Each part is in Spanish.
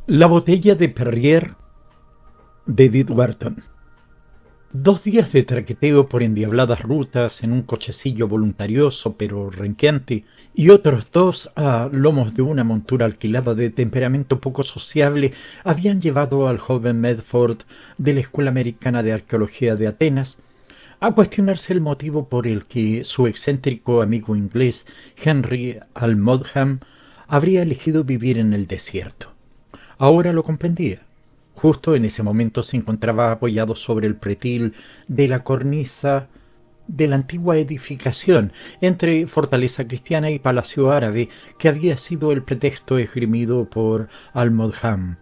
La botella de Perrier de Edith Wharton. 2 días de traqueteo por endiabladas rutas en un cochecillo voluntarioso pero renqueante, y otros 2 a lomos de una montura alquilada de temperamento poco sociable habían llevado al joven Medford de la Escuela Americana de Arqueología de Atenas a cuestionarse el motivo por el que su excéntrico amigo inglés Henry Almodham habría elegido vivir en el desierto. Ahora lo comprendía. Justo en ese momento se encontraba apoyado sobre el pretil de la cornisa de la antigua edificación entre fortaleza cristiana y palacio árabe que había sido el pretexto esgrimido por Almodham.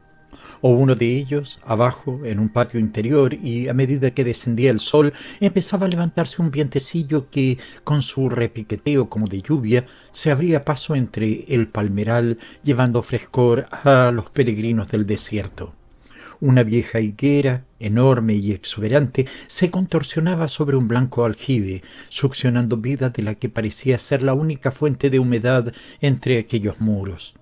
O uno de ellos, abajo, en un patio interior, y a medida que descendía el sol, empezaba a levantarse un vientecillo que, con su repiqueteo como de lluvia, se abría paso entre el palmeral, llevando frescor a los peregrinos del desierto. Una vieja higuera, enorme y exuberante, se contorsionaba sobre un blanco aljibe, succionando vida de la que parecía ser la única fuente de humedad entre aquellos muros.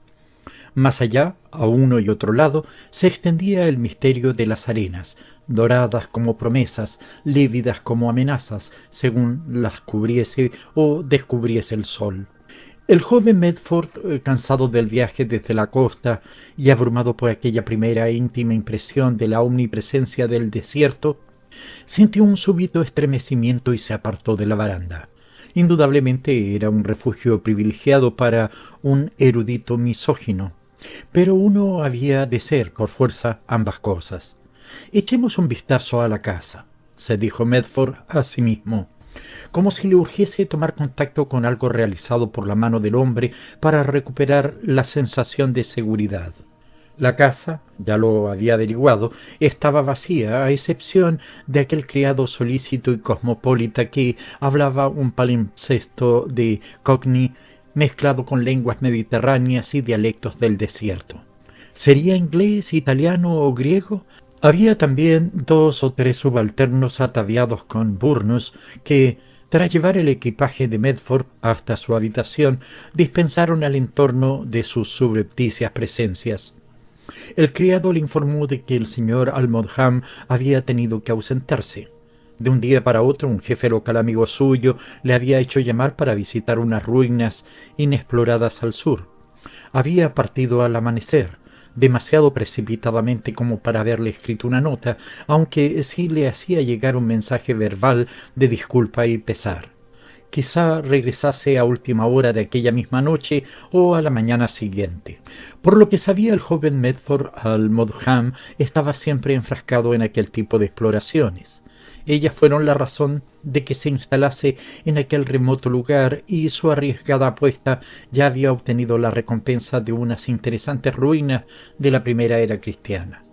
Más allá, a uno y otro lado, se extendía el misterio de las arenas, doradas como promesas, lívidas como amenazas, según las cubriese o descubriese el sol. El joven Medford, cansado del viaje desde la costa y abrumado por aquella primera e íntima impresión de la omnipresencia del desierto, sintió un súbito estremecimiento y se apartó de la baranda. Indudablemente era un refugio privilegiado para un erudito misógino, pero uno había de ser, por fuerza, ambas cosas. «Echemos un vistazo a la casa», se dijo Medford a sí mismo, como si le urgiese tomar contacto con algo realizado por la mano del hombre para recuperar la sensación de seguridad. La casa, ya lo había averiguado, estaba vacía, a excepción de aquel criado solícito y cosmopolita que hablaba un palimpsesto de cockney mezclado con lenguas mediterráneas y dialectos del desierto. ¿Sería inglés, italiano o griego? Había también 2 o 3 subalternos ataviados con burnus que, tras llevar el equipaje de Medford hasta su habitación, dispensaron al entorno de sus subrepticias presencias. El criado le informó de que el señor Almodham había tenido que ausentarse. De un día para otro, un jefe local amigo suyo le había hecho llamar para visitar unas ruinas inexploradas al sur. Había partido al amanecer, demasiado precipitadamente como para haberle escrito una nota, aunque sí le hacía llegar un mensaje verbal de disculpa y pesar. Quizá regresase a última hora de aquella misma noche o a la mañana siguiente. Por lo que sabía el joven Medford Almodham estaba siempre enfrascado en aquel tipo de exploraciones. Ellas fueron la razón de que se instalase en aquel remoto lugar, y su arriesgada apuesta ya había obtenido la recompensa de unas interesantes ruinas de la primera era cristiana.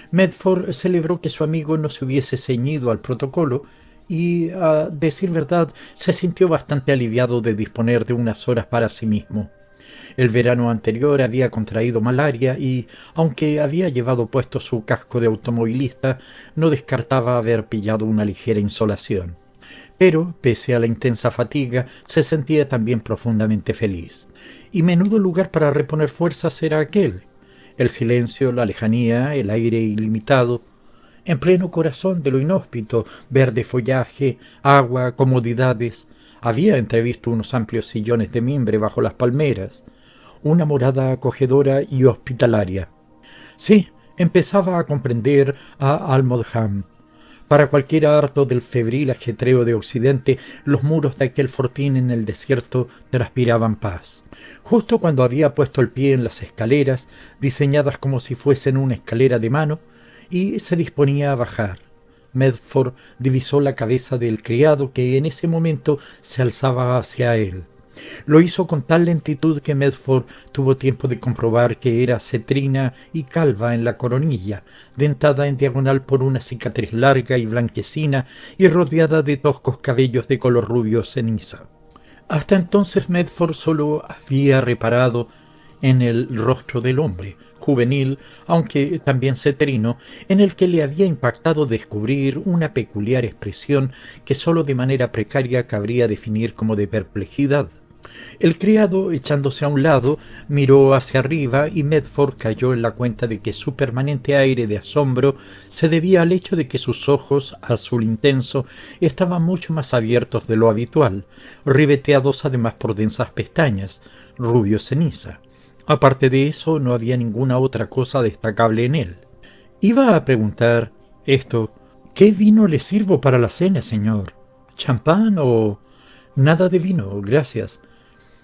Medford celebró que su amigo no se hubiese ceñido al protocolo y, a decir verdad, se sintió bastante aliviado de disponer de unas horas para sí mismo. El verano anterior había contraído malaria y, aunque había llevado puesto su casco de automovilista, no descartaba haber pillado una ligera insolación. Pero, pese a la intensa fatiga, se sentía también profundamente feliz. Y menudo lugar para reponer fuerzas era aquel. El silencio, la lejanía, el aire ilimitado. En pleno corazón de lo inhóspito, verde follaje, agua, comodidades. Había entrevisto unos amplios sillones de mimbre bajo las palmeras. Una morada acogedora y hospitalaria. Sí, empezaba a comprender a Almodham. Para cualquiera harto del febril ajetreo de Occidente, los muros de aquel fortín en el desierto transpiraban paz. Justo cuando había puesto el pie en las escaleras, diseñadas como si fuesen una escalera de mano, y se disponía a bajar, Medford divisó la cabeza del criado que en ese momento se alzaba hacia él. Lo hizo con tal lentitud que Medford tuvo tiempo de comprobar que era cetrina y calva en la coronilla, dentada en diagonal por una cicatriz larga y blanquecina y rodeada de toscos cabellos de color rubio ceniza. Hasta entonces Medford solo había reparado en el rostro del hombre, juvenil, aunque también cetrino, en el que le había impactado descubrir una peculiar expresión que sólo de manera precaria cabría definir como de perplejidad. El criado, echándose a un lado, miró hacia arriba y Medford cayó en la cuenta de que su permanente aire de asombro se debía al hecho de que sus ojos, azul intenso, estaban mucho más abiertos de lo habitual, ribeteados además por densas pestañas, rubio ceniza. Aparte de eso, no había ninguna otra cosa destacable en él. Iba a preguntar esto: ¿qué vino le sirvo para la cena, señor? ¿Champán o...? Nada de vino, gracias.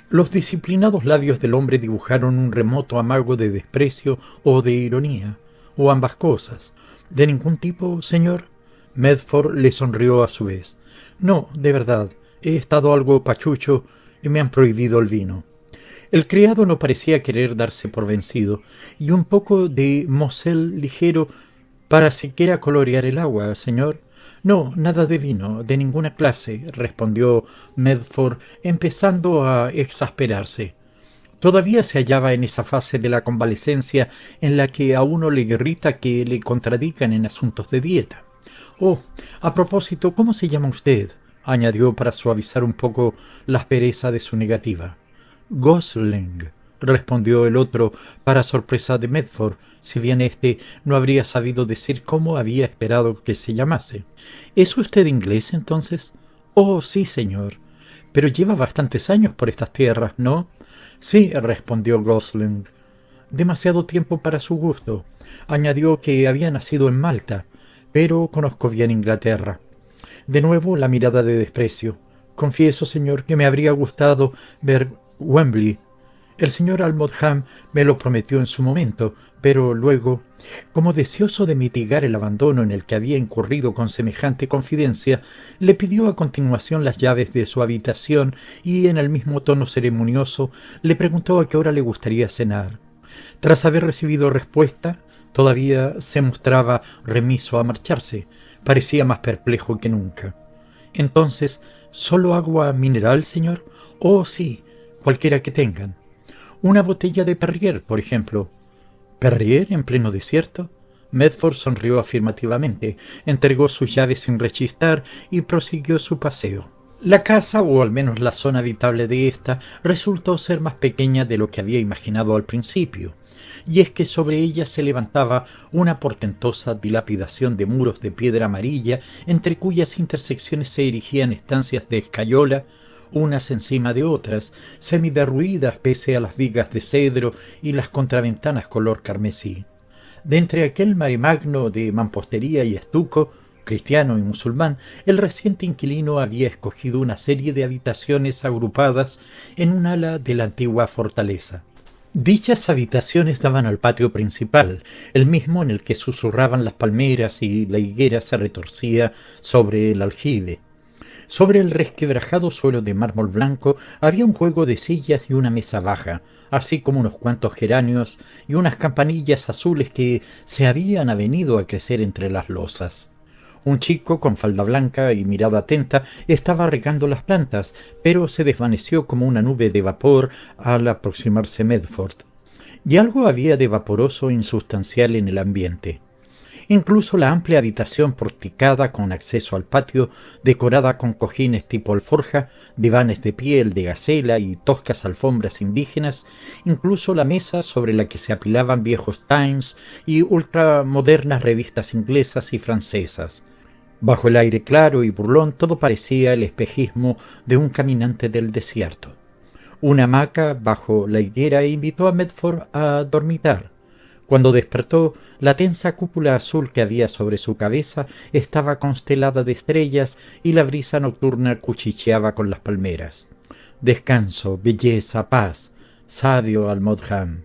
Los disciplinados labios del hombre dibujaron un remoto amago de desprecio o de ironía, o ambas cosas. ¿De ningún tipo, señor? Medford le sonrió a su vez. No, de verdad, he estado algo pachucho y me han prohibido el vino. El criado no parecía querer darse por vencido, y un poco de mosel ligero para siquiera colorear el agua, señor. No, nada de vino, de ninguna clase, respondió Medford, empezando a exasperarse. Todavía se hallaba en esa fase de la convalecencia en la que a uno le irrita que le contradigan en asuntos de dieta. Oh, a propósito, ¿cómo se llama usted?, añadió para suavizar un poco la aspereza de su negativa. Gosling, respondió el otro, para sorpresa de Medford, si bien éste no habría sabido decir cómo había esperado que se llamase. ¿Es usted inglés, entonces? Oh, sí, señor. Pero lleva bastantes años por estas tierras, ¿no? Sí, respondió Gosling. Demasiado tiempo para su gusto. Añadió que había nacido en Malta, pero conozco bien Inglaterra. De nuevo la mirada de desprecio. Confieso, señor, que me habría gustado ver Wembley. El señor Almodham me lo prometió en su momento, pero luego, como deseoso de mitigar el abandono en el que había incurrido con semejante confidencia, le pidió a continuación las llaves de su habitación y, en el mismo tono ceremonioso, le preguntó a qué hora le gustaría cenar. Tras haber recibido respuesta, todavía se mostraba remiso a marcharse. Parecía más perplejo que nunca. Entonces, ¿solo agua mineral, señor? Oh, sí, cualquiera que tengan. Una botella de Perrier, por ejemplo. ¿Perrier en pleno desierto? Medford sonrió afirmativamente, entregó sus llaves sin rechistar y prosiguió su paseo. La casa, o al menos la zona habitable de ésta, resultó ser más pequeña de lo que había imaginado al principio, y es que sobre ella se levantaba una portentosa dilapidación de muros de piedra amarilla, entre cuyas intersecciones se erigían estancias de escayola, unas encima de otras, semiderruidas pese a las vigas de cedro y las contraventanas color carmesí. De entre aquel maremagno de mampostería y estuco, cristiano y musulmán, el reciente inquilino había escogido una serie de habitaciones agrupadas en un ala de la antigua fortaleza. Dichas habitaciones daban al patio principal, el mismo en el que susurraban las palmeras y la higuera se retorcía sobre el aljibe. Sobre el resquebrajado suelo de mármol blanco había un juego de sillas y una mesa baja, así como unos cuantos geranios y unas campanillas azules que se habían avenido a crecer entre las losas. Un chico con falda blanca y mirada atenta estaba regando las plantas, pero se desvaneció como una nube de vapor al aproximarse Medford. Y algo había de vaporoso e insustancial en el ambiente. Incluso la amplia habitación porticada con acceso al patio, decorada con cojines tipo alforja, divanes de piel de gacela y toscas alfombras indígenas, incluso la mesa sobre la que se apilaban viejos Times y ultramodernas revistas inglesas y francesas. Bajo el aire claro y burlón todo parecía el espejismo de un caminante del desierto. Una hamaca bajo la higuera invitó a Medford a dormitar. Cuando despertó, la tensa cúpula azul que había sobre su cabeza estaba constelada de estrellas y la brisa nocturna cuchicheaba con las palmeras. Descanso, belleza, paz. Sabio Almodham.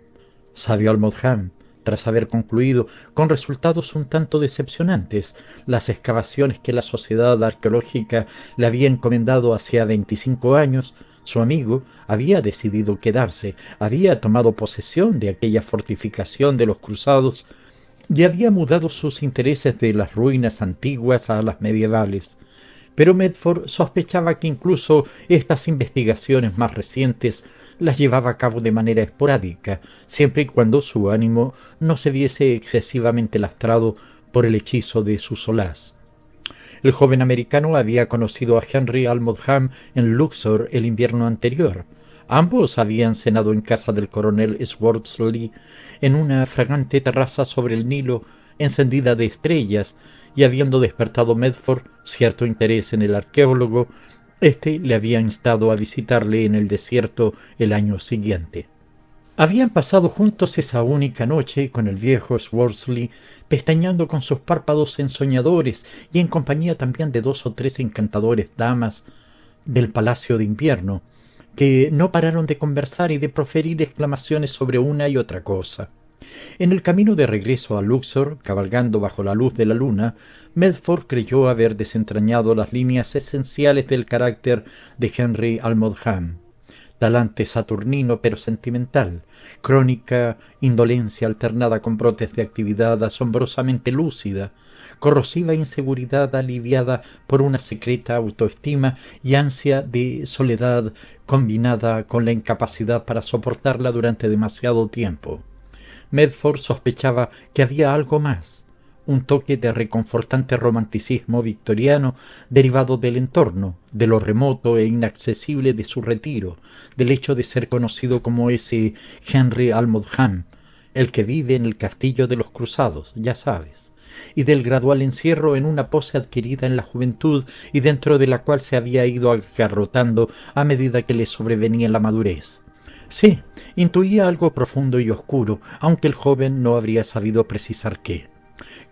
Sabio Almodham, tras haber concluido, con resultados un tanto decepcionantes, las excavaciones que la sociedad arqueológica le había encomendado hacía 25 años, su amigo había decidido quedarse, había tomado posesión de aquella fortificación de los cruzados y había mudado sus intereses de las ruinas antiguas a las medievales. Pero Medford sospechaba que incluso estas investigaciones más recientes las llevaba a cabo de manera esporádica, siempre y cuando su ánimo no se viese excesivamente lastrado por el hechizo de su solaz. El joven americano había conocido a Henry Almodham en Luxor el invierno anterior. Ambos habían cenado en casa del coronel Swordsly, en una fragante terraza sobre el Nilo, encendida de estrellas, y habiendo despertado Medford cierto interés en el arqueólogo, éste le había instado a visitarle en el desierto el año siguiente. Habían pasado juntos esa única noche con el viejo Swordsly, pestañeando con sus párpados ensoñadores y en compañía también de 2 o 3 encantadores damas del Palacio de Invierno, que no pararon de conversar y de proferir exclamaciones sobre una y otra cosa. En el camino de regreso a Luxor, cabalgando bajo la luz de la luna, Medford creyó haber desentrañado las líneas esenciales del carácter de Henry Almodham. Talante saturnino pero sentimental, crónica indolencia alternada con brotes de actividad asombrosamente lúcida, corrosiva inseguridad aliviada por una secreta autoestima y ansia de soledad combinada con la incapacidad para soportarla durante demasiado tiempo. Medford sospechaba que había algo más, un toque de reconfortante romanticismo victoriano derivado del entorno, de lo remoto e inaccesible de su retiro, del hecho de ser conocido como ese Henry Almodham, el que vive en el castillo de los cruzados, ya sabes, y del gradual encierro en una pose adquirida en la juventud y dentro de la cual se había ido agarrotando a medida que le sobrevenía la madurez. Sí, intuía algo profundo y oscuro, aunque el joven no habría sabido precisar qué.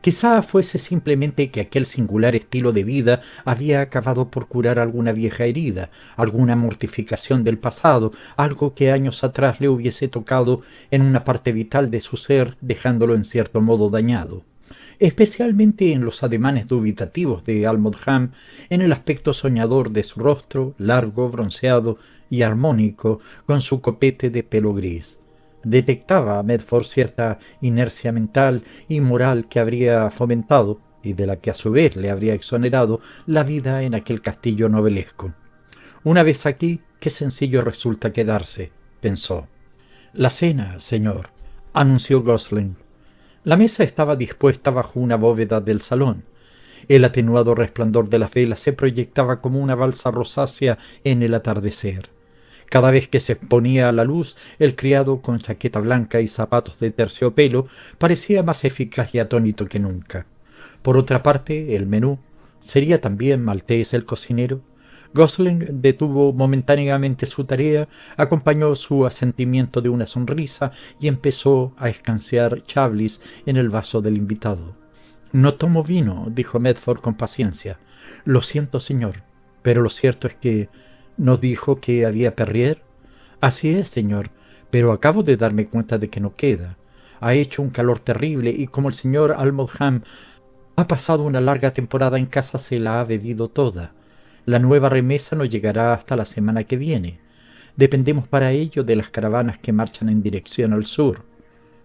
Quizá fuese simplemente que aquel singular estilo de vida había acabado por curar alguna vieja herida, alguna mortificación del pasado, algo que años atrás le hubiese tocado en una parte vital de su ser, dejándolo en cierto modo dañado. Especialmente en los ademanes dubitativos de Almodham, en el aspecto soñador de su rostro, largo, bronceado y armónico, con su copete de pelo gris. Detectaba Medford cierta inercia mental y moral que habría fomentado, y de la que a su vez le habría exonerado, la vida en aquel castillo novelesco. Una vez aquí, qué sencillo resulta quedarse, pensó. La cena, señor, anunció Gosling. La mesa estaba dispuesta bajo una bóveda del salón. El atenuado resplandor de las velas se proyectaba como una balsa rosácea en el atardecer. Cada vez que se exponía a la luz, el criado, con chaqueta blanca y zapatos de terciopelo, parecía más eficaz y atónito que nunca. Por otra parte, el menú. ¿Sería también maltés el cocinero? Gosling detuvo momentáneamente su tarea, acompañó su asentimiento de una sonrisa y empezó a escanciar chablis en el vaso del invitado. «No tomo vino», dijo Medford con paciencia. «Lo siento, señor, pero lo cierto es que ¿no dijo que había Perrier?» «Así es, señor, pero acabo de darme cuenta de que no queda. Ha hecho un calor terrible y como el señor Almodham ha pasado una larga temporada en casa, se la ha bebido toda. La nueva remesa no llegará hasta la semana que viene. Dependemos para ello de las caravanas que marchan en dirección al sur.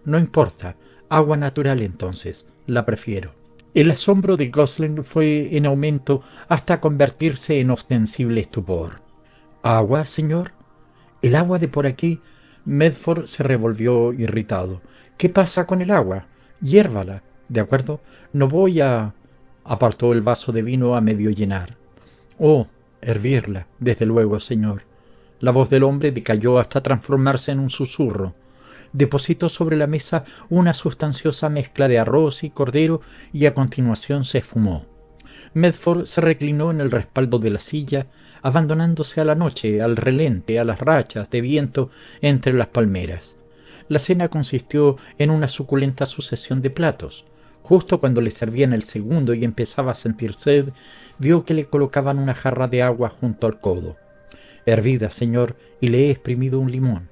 No importa, agua natural entonces, la prefiero». El asombro de Gosling fue en aumento hasta convertirse en ostensible estupor. «¿Agua, señor? ¿El agua de por aquí?» Medford se revolvió irritado. «¿Qué pasa con el agua? Hiérvala, ¿de acuerdo? No voy a...» Apartó el vaso de vino a medio llenar. «Oh, hervirla, desde luego, señor». La voz del hombre decayó hasta transformarse en un susurro. Depositó sobre la mesa una sustanciosa mezcla de arroz y cordero y a continuación se esfumó. Medford se reclinó en el respaldo de la silla, abandonándose a la noche, al relente, a las rachas de viento entre las palmeras. La cena consistió en una suculenta sucesión de platos. Justo cuando le servían el segundo y empezaba a sentir sed, vio que le colocaban una jarra de agua junto al codo. «Hervida, señor, y le he exprimido un limón».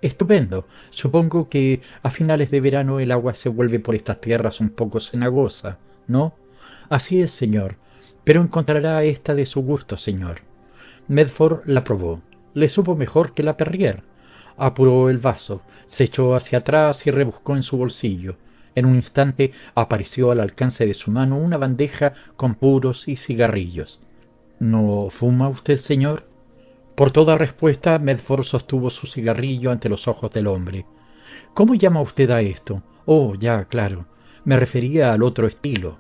«Estupendo. Supongo que a finales de verano el agua se vuelve por estas tierras un poco cenagosa, ¿no?» «Así es, señor. Pero encontrará esta de su gusto, señor». Medford la probó. Le supo mejor que la Perrier. Apuró el vaso, se echó hacia atrás y rebuscó en su bolsillo. En un instante apareció al alcance de su mano una bandeja con puros y cigarrillos. «¿No fuma usted, señor?» Por toda respuesta, Medford sostuvo su cigarrillo ante los ojos del hombre. «¿Cómo llama usted a esto?» «Oh, ya, claro. Me refería al otro estilo».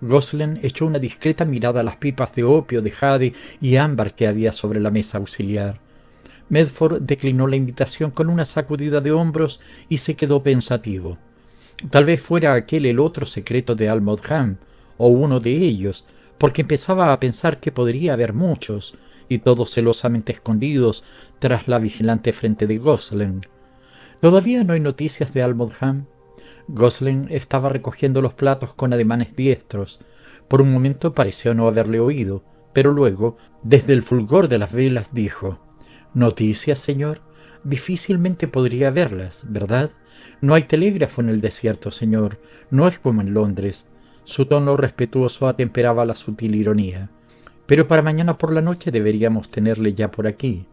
Gosling echó una discreta mirada a las pipas de opio, de jade y ámbar que había sobre la mesa auxiliar. Medford declinó la invitación con una sacudida de hombros y se quedó pensativo. Tal vez fuera aquel el otro secreto de Almodham, o uno de ellos, porque empezaba a pensar que podría haber muchos, y todos celosamente escondidos tras la vigilante frente de Gosling. ¿Todavía no hay noticias de Almodham? Gosling estaba recogiendo los platos con ademanes diestros. Por un momento pareció no haberle oído, pero luego, desde el fulgor de las velas, dijo: «¿Noticias, señor? Difícilmente podría haberlas, ¿verdad? No hay telégrafo en el desierto, señor. No es como en Londres». Su tono respetuoso atemperaba la sutil ironía. «Pero para mañana por la noche deberíamos tenerle ya por aquí».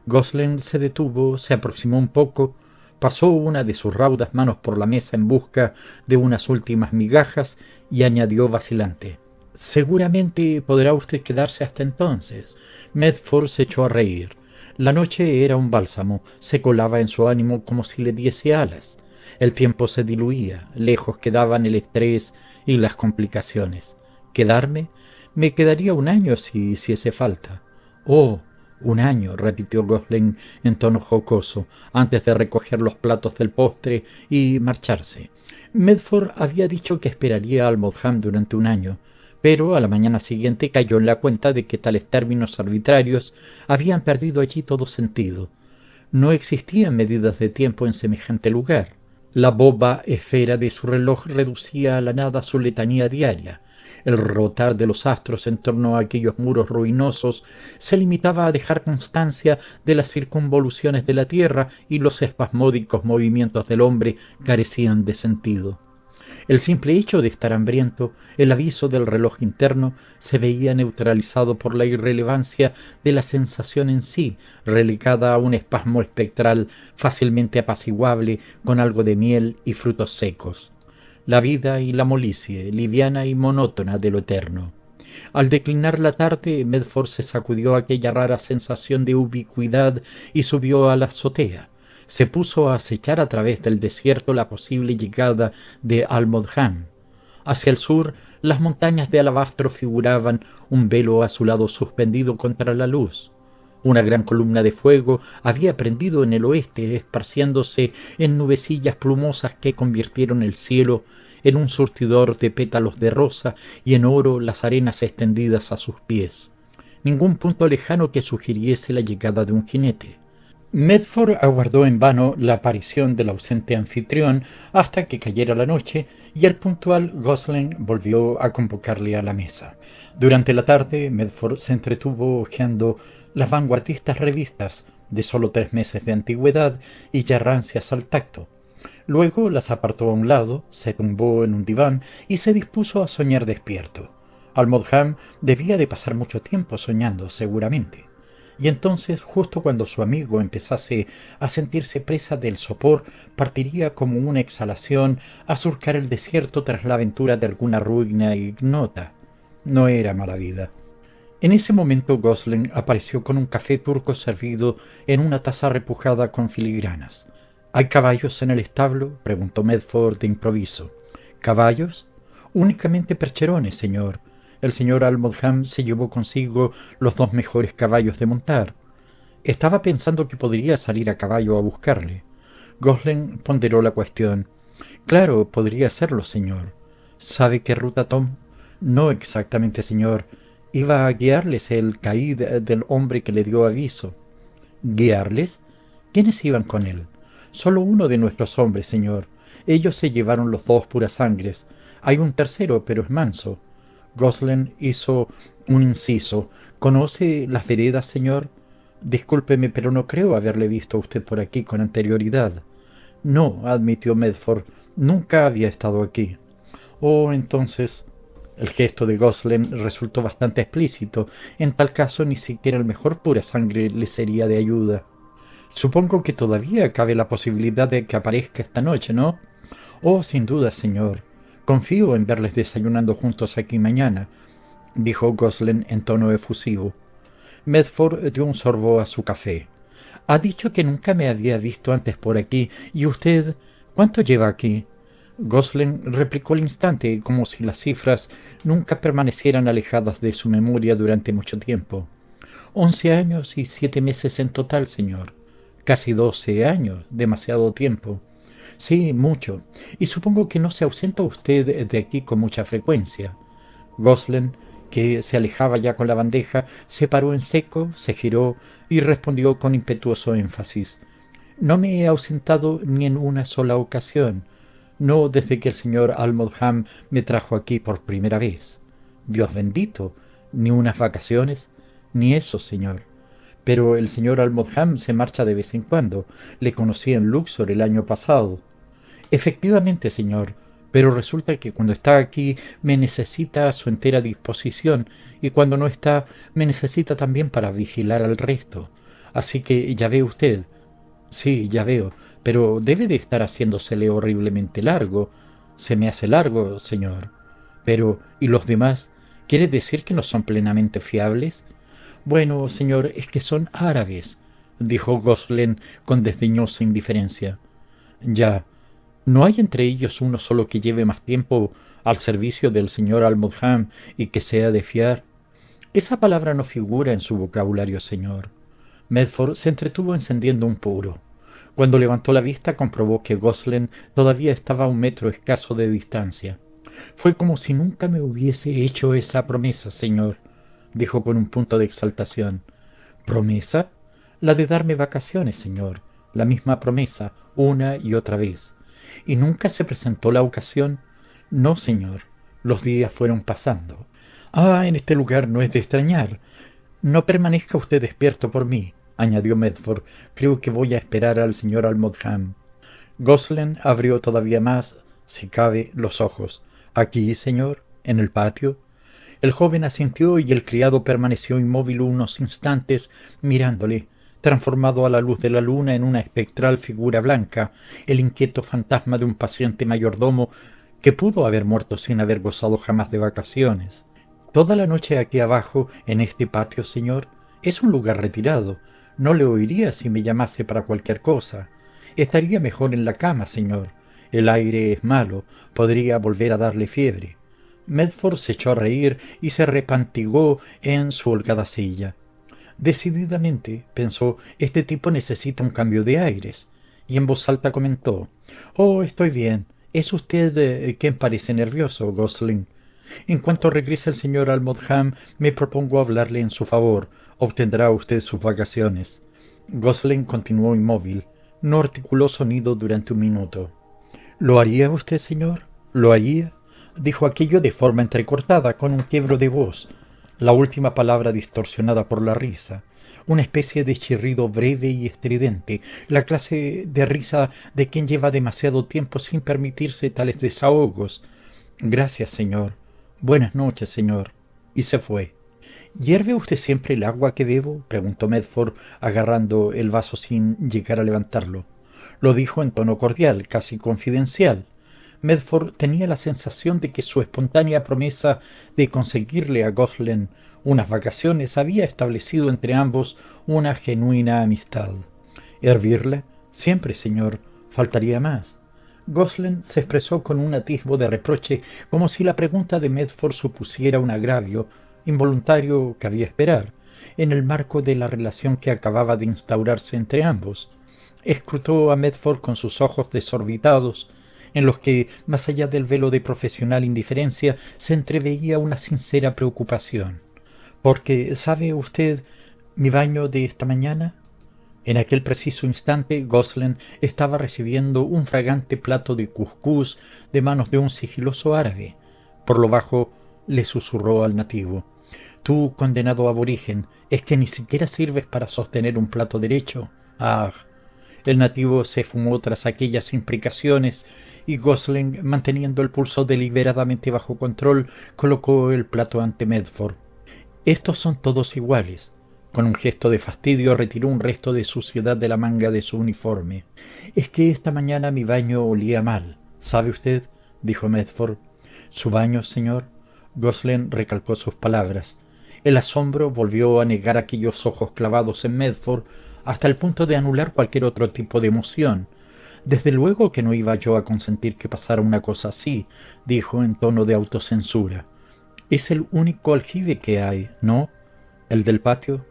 Gosling se detuvo, se aproximó un poco, pasó una de sus raudas manos por la mesa en busca de unas últimas migajas y añadió vacilante: «Seguramente podrá usted quedarse hasta entonces». Medford se echó a reír. La noche era un bálsamo, se colaba en su ánimo como si le diese alas. El tiempo se diluía, lejos quedaban el estrés y las complicaciones. ¿Quedarme? Me quedaría un año si hiciese falta. «Oh, un año», repitió Gosling en tono jocoso, antes de recoger los platos del postre y marcharse. Medford había dicho que esperaría a Almodham durante un año, pero a la mañana siguiente cayó en la cuenta de que tales términos arbitrarios habían perdido allí todo sentido. No existían medidas de tiempo en semejante lugar. La boba esfera de su reloj reducía a la nada su letanía diaria. El rotar de los astros en torno a aquellos muros ruinosos se limitaba a dejar constancia de las circunvoluciones de la tierra, y los espasmódicos movimientos del hombre carecían de sentido. El simple hecho de estar hambriento, el aviso del reloj interno, se veía neutralizado por la irrelevancia de la sensación en sí, relegada a un espasmo espectral fácilmente apaciguable con algo de miel y frutos secos. La vida y la molicie, liviana y monótona de lo eterno. Al declinar la tarde, Medford se sacudió aquella rara sensación de ubicuidad y subió a la azotea. Se puso a acechar a través del desierto la posible llegada de Almodham. Hacia el sur, las montañas de alabastro figuraban un velo azulado suspendido contra la luz. Una gran columna de fuego había prendido en el oeste, esparciéndose en nubecillas plumosas que convirtieron el cielo en un surtidor de pétalos de rosa y en oro las arenas extendidas a sus pies. Ningún punto lejano que sugiriese la llegada de un jinete. Medford aguardó en vano la aparición del ausente anfitrión hasta que cayera la noche, y el puntual Gosling volvió a convocarle a la mesa. Durante la tarde, Medford se entretuvo hojeando las vanguardistas revistas de solo 3 meses de antigüedad y ya rancias al tacto. Luego las apartó a un lado, se tumbó en un diván y se dispuso a soñar despierto. Almodham debía de pasar mucho tiempo soñando, seguramente. Y entonces, justo cuando su amigo empezase a sentirse presa del sopor, partiría como una exhalación a surcar el desierto tras la aventura de alguna ruina ignota. No era mala vida. En ese momento Gosling apareció con un café turco servido en una taza repujada con filigranas. «¿Hay caballos en el establo?», preguntó Medford de improviso. «¿Caballos? Únicamente percherones, señor. El señor Almodham se llevó consigo los 2 mejores caballos de montar. Estaba pensando que podría salir a caballo a buscarle». Gosling ponderó la cuestión. «Claro, podría hacerlo, señor. ¿Sabe qué ruta tomó?» «No exactamente, señor. Iba a guiarles el caíd del hombre que le dio aviso». «¿Guiarles? ¿Quiénes iban con él?» «Solo uno de nuestros hombres, señor. Ellos se llevaron los 2 puras sangres. Hay un tercero, pero es manso». Gosling hizo un inciso. «¿Conoce las veredas, señor?» «Discúlpeme, pero no creo haberle visto a usted por aquí con anterioridad». «No», admitió Medford, «nunca había estado aquí». «Oh, entonces...» El gesto de Gosling resultó bastante explícito. En tal caso, ni siquiera el mejor pura sangre le sería de ayuda. «Supongo que todavía cabe la posibilidad de que aparezca esta noche, ¿no?» «Oh, sin duda, señor. Confío en verles desayunando juntos aquí mañana», dijo Gosling en tono efusivo. Medford dio un sorbo a su café. «Ha dicho que nunca me había visto antes por aquí. ¿Y usted? ¿Cuánto lleva aquí?» Gosling replicó al instante, como si las cifras nunca permanecieran alejadas de su memoria durante mucho tiempo. 11 años y 7 meses en total, señor. Casi 12 años, demasiado tiempo. Sí, mucho. Y supongo que no se ausenta usted de aquí con mucha frecuencia. Gosling, que se alejaba ya con la bandeja, se paró en seco, se giró y respondió con impetuoso énfasis. No me he ausentado ni en una sola ocasión, no desde que el señor Almodham me trajo aquí por primera vez. Dios bendito, ni unas vacaciones, ni eso, señor. Pero el señor Almodham se marcha de vez en cuando. Le conocí en Luxor el año pasado. Efectivamente, señor, pero resulta que cuando está aquí me necesita a su entera disposición y cuando no está me necesita también para vigilar al resto. Así que ya ve usted. Sí, ya veo, pero debe de estar haciéndosele horriblemente largo. Se me hace largo, señor. Pero, ¿y los demás? ¿Quiere decir que no son plenamente fiables? Bueno, señor, es que son árabes, dijo Gosling con desdeñosa indiferencia. Ya, ¿no hay entre ellos uno solo que lleve más tiempo al servicio del señor Almodham y que sea de fiar? Esa palabra no figura en su vocabulario, señor. Medford se entretuvo encendiendo un puro. Cuando levantó la vista comprobó que Gosling todavía estaba a 1 metro escaso de distancia. Fue como si nunca me hubiese hecho esa promesa, señor, dijo con un punto de exaltación. ¿Promesa? La de darme vacaciones, señor. La misma promesa, una y otra vez. ¿Y nunca se presentó la ocasión? No, señor. Los días fueron pasando. En este lugar no es de extrañar. No permanezca usted despierto por mí, añadió Medford. Creo que voy a esperar al señor Almodham. Gosling abrió todavía más, si cabe, los ojos. ¿Aquí, señor? ¿En el patio? El joven asintió y el criado permaneció inmóvil unos instantes mirándole, transformado a la luz de la luna en una espectral figura blanca, el inquieto fantasma de un paciente mayordomo que pudo haber muerto sin haber gozado jamás de vacaciones. Toda la noche aquí abajo, en este patio, señor. Es un lugar retirado. No le oiría si me llamase para cualquier cosa. Estaría mejor en la cama, señor. El aire es malo. Podría volver a darle fiebre. Medford se echó a reír y se repantigó en su holgada silla. Decididamente, pensó, este tipo necesita un cambio de aires. Y en voz alta comentó, estoy bien. Es usted quien parece nervioso, Gosling. En cuanto regrese el señor Almodham, me propongo hablarle en su favor. Obtendrá usted sus vacaciones. Gosling continuó inmóvil. No articuló sonido durante 1 minuto. ¿Lo haría usted, señor? ¿Lo haría? Dijo aquello de forma entrecortada, con un quiebro de voz. La última palabra distorsionada por la risa. Una especie de chirrido breve y estridente. La clase de risa de quien lleva demasiado tiempo sin permitirse tales desahogos. Gracias, señor. Buenas noches, señor. Y se fue. ¿Hierve usted siempre el agua que bebo? Preguntó Medford, agarrando el vaso sin llegar a levantarlo. Lo dijo en tono cordial, casi confidencial. Medford tenía la sensación de que su espontánea promesa de conseguirle a Gosling unas vacaciones había establecido entre ambos una genuina amistad. ¿Hervirla? Siempre, señor. Faltaría más. Gosling se expresó con un atisbo de reproche, como si la pregunta de Medford supusiera un agravio involuntario, cabía esperar, en el marco de la relación que acababa de instaurarse entre ambos. Escrutó a Medford con sus ojos desorbitados, en los que, más allá del velo de profesional indiferencia, se entreveía una sincera preocupación. Porque, ¿sabe usted mi baño de esta mañana? En aquel preciso instante Gosling estaba recibiendo un fragante plato de cuscús de manos de un sigiloso árabe. Por lo bajo le susurró al nativo. «Tú, condenado aborigen, ¿es que ni siquiera sirves para sostener un plato derecho?» «Ah». El nativo se fumó tras aquellas imprecaciones y Gosling, manteniendo el pulso deliberadamente bajo control, colocó el plato ante Medford. «Estos son todos iguales». Con un gesto de fastidio retiró un resto de suciedad de la manga de su uniforme. «Es que esta mañana mi baño olía mal. ¿Sabe usted?», dijo Medford. «¿Su baño, señor?». Gosling recalcó sus palabras. El asombro volvió a negar aquellos ojos clavados en Medford hasta el punto de anular cualquier otro tipo de emoción. «Desde luego que no iba yo a consentir que pasara una cosa así», dijo en tono de autocensura. «Es el único aljibe que hay, ¿no? ¿El del patio?»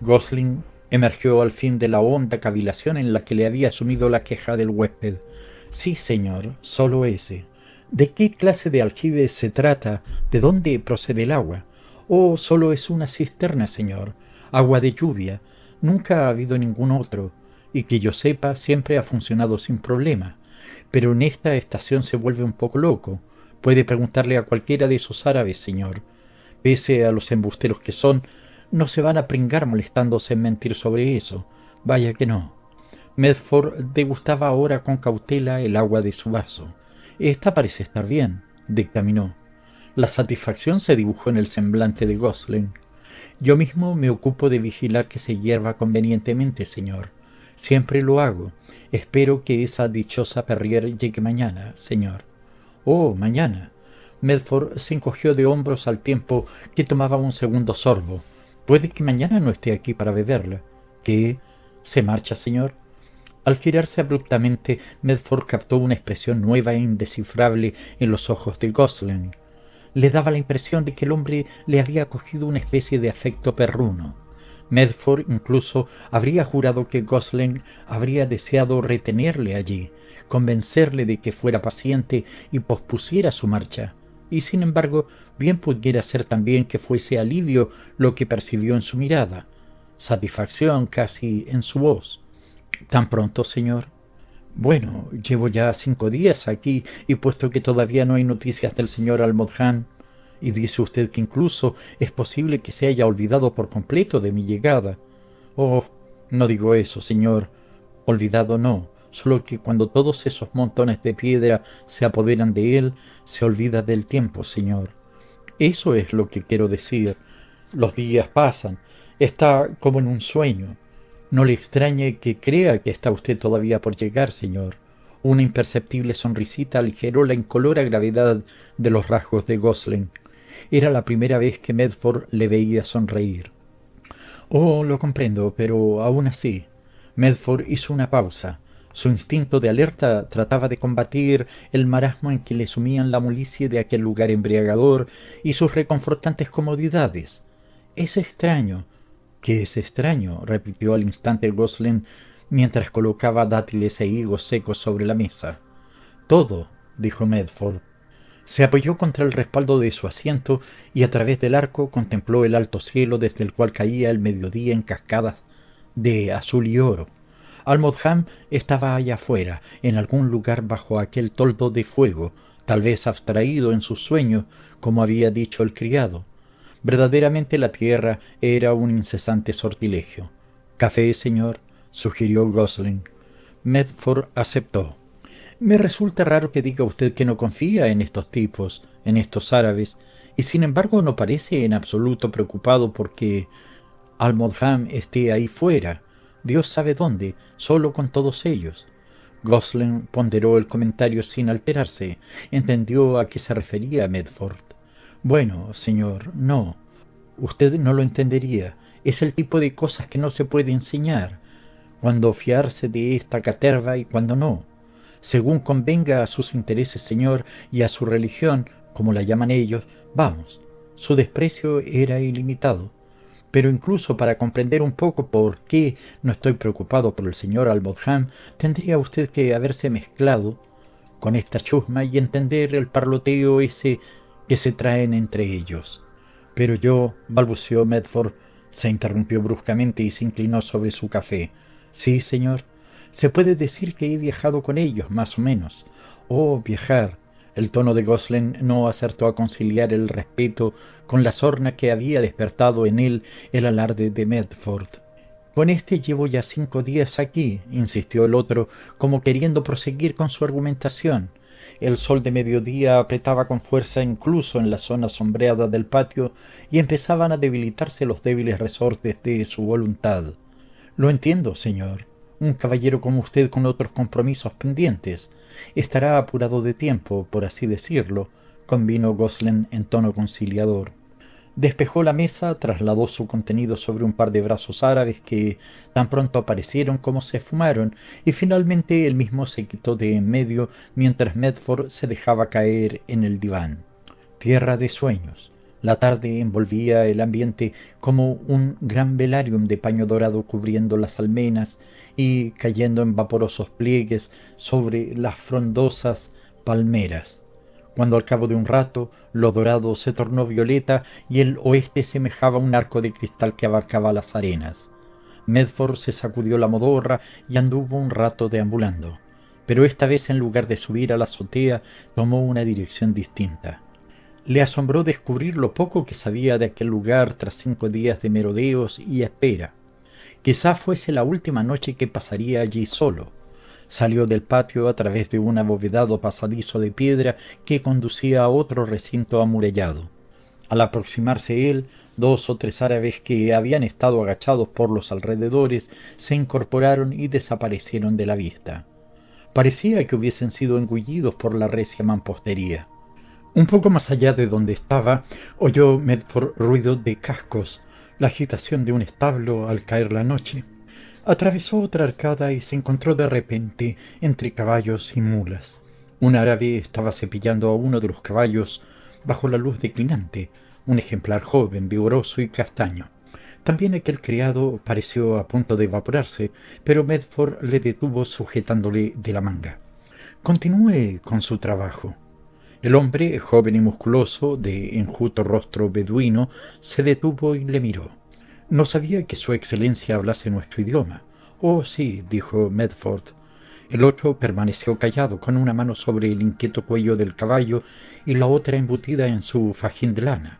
Gosling emergió al fin de la honda cavilación en la que le había sumido la queja del huésped. Sí, señor, solo ese. ¿De qué clase de aljibe se trata? ¿De dónde procede el agua? Oh, solo es una cisterna, señor. Agua de lluvia. Nunca ha habido ningún otro, y que yo sepa siempre ha funcionado sin problema. Pero en esta estación se vuelve un poco loco. Puede preguntarle a cualquiera de esos árabes, señor. Pese a los embusteros que son, no se van a pringar molestándose en mentir sobre eso. Vaya que no. Medford degustaba ahora con cautela el agua de su vaso. Esta parece estar bien, dictaminó. La satisfacción se dibujó en el semblante de Gosling. Yo mismo me ocupo de vigilar que se hierva convenientemente, señor. Siempre lo hago. Espero que esa dichosa Perrier llegue mañana, señor. Oh, mañana. Medford se encogió de hombros al tiempo que tomaba un segundo sorbo. Puede que mañana no esté aquí para beberla. ¿Qué? ¿Se marcha, señor? Al girarse abruptamente, Medford captó una expresión nueva e indescifrable en los ojos de Gosling. Le daba la impresión de que el hombre le había cogido una especie de afecto perruno. Medford incluso habría jurado que Gosling habría deseado retenerle allí, convencerle de que fuera paciente y pospusiera su marcha, y sin embargo bien pudiera ser también que fuese alivio lo que percibió en su mirada, satisfacción casi en su voz. ¿Tan pronto, señor? Bueno, llevo ya 5 días aquí, y puesto que todavía no hay noticias del señor Almodján, y dice usted que incluso es posible que se haya olvidado por completo de mi llegada. Oh, no digo eso, señor. Olvidado no, solo que cuando todos esos montones de piedra se apoderan de él, se olvida del tiempo, señor. Eso es lo que quiero decir. Los días pasan. Está como en un sueño. No le extrañe que crea que está usted todavía por llegar, señor. Una imperceptible sonrisita aligeró la incolora gravedad de los rasgos de Gosling. Era la primera vez que Medford le veía sonreír. Oh, lo comprendo, pero aún así. Medford hizo una pausa. Su instinto de alerta trataba de combatir el marasmo en que le sumían la molicie de aquel lugar embriagador y sus reconfortantes comodidades. Es extraño. ¿Qué es extraño? Repitió al instante Gosling mientras colocaba dátiles e higos secos sobre la mesa. Todo, dijo Medford. Se apoyó contra el respaldo de su asiento y a través del arco contempló el alto cielo desde el cual caía el mediodía en cascadas de azul y oro. Almodján estaba allá afuera, en algún lugar bajo aquel toldo de fuego, tal vez abstraído en sus sueños, como había dicho el criado. Verdaderamente la tierra era un incesante sortilegio. —¿Café, señor? —sugirió Gosling. Medford aceptó. —Me resulta raro que diga usted que no confía en estos tipos, en estos árabes, y sin embargo no parece en absoluto preocupado porque Almodján esté ahí fuera, Dios sabe dónde, solo con todos ellos. Gosling ponderó el comentario sin alterarse. Entendió a qué se refería Medford. Bueno, señor, no. Usted no lo entendería. Es el tipo de cosas que no se puede enseñar. Cuándo fiarse de esta caterva y cuándo no. Según convenga a sus intereses, señor, y a su religión, como la llaman ellos, vamos. Su desprecio era ilimitado. Pero incluso para comprender un poco por qué no estoy preocupado por el señor Almodján, tendría usted que haberse mezclado con esta chusma y entender el parloteo ese que se traen entre ellos. Pero yo, balbuceó Medford, se interrumpió bruscamente y se inclinó sobre su café. Sí, señor, se puede decir que he viajado con ellos, más o menos. Oh, viajar. El tono de Gosling no acertó a conciliar el respeto con la sorna que había despertado en él el alarde de Medford. Con este llevo ya 5 días aquí, insistió el otro, como queriendo proseguir con su argumentación. El sol de mediodía apretaba con fuerza incluso en la zona sombreada del patio y empezaban a debilitarse los débiles resortes de su voluntad. Lo entiendo, señor. Un caballero como usted con otros compromisos pendientes. Estará apurado de tiempo, por así decirlo, convino Gosling en tono conciliador. Despejó la mesa, trasladó su contenido sobre un par de brazos árabes que tan pronto aparecieron como se esfumaron, y finalmente él mismo se quitó de en medio mientras Medford se dejaba caer en el diván. Tierra de sueños. La tarde envolvía el ambiente como un gran velarium de paño dorado cubriendo las almenas y cayendo en vaporosos pliegues sobre las frondosas palmeras, cuando al cabo de un rato lo dorado se tornó violeta y el oeste semejaba un arco de cristal que abarcaba las arenas. Medford se sacudió la modorra y anduvo un rato deambulando, pero esta vez en lugar de subir a la azotea tomó una dirección distinta. Le asombró descubrir lo poco que sabía de aquel lugar tras 5 días de merodeos y espera. Quizá fuese la última noche que pasaría allí solo. Salió del patio a través de un abovedado pasadizo de piedra que conducía a otro recinto amurallado. Al aproximarse él, 2 o 3 árabes que habían estado agachados por los alrededores se incorporaron y desaparecieron de la vista. Parecía que hubiesen sido engullidos por la recia mampostería. Un poco más allá de donde estaba, oyó Medford ruido de cascos, la agitación de un establo al caer la noche. Atravesó otra arcada y se encontró de repente entre caballos y mulas. Un árabe estaba cepillando a uno de los caballos bajo la luz declinante, un ejemplar joven, vigoroso y castaño. También aquel criado pareció a punto de evaporarse, pero Medford le detuvo sujetándole de la manga. Continúe con su trabajo. El hombre, joven y musculoso, de enjuto rostro beduino, se detuvo y le miró. No sabía que su excelencia hablase nuestro idioma. Oh, sí, dijo Medford. El otro permaneció callado, con una mano sobre el inquieto cuello del caballo y la otra embutida en su fajín de lana.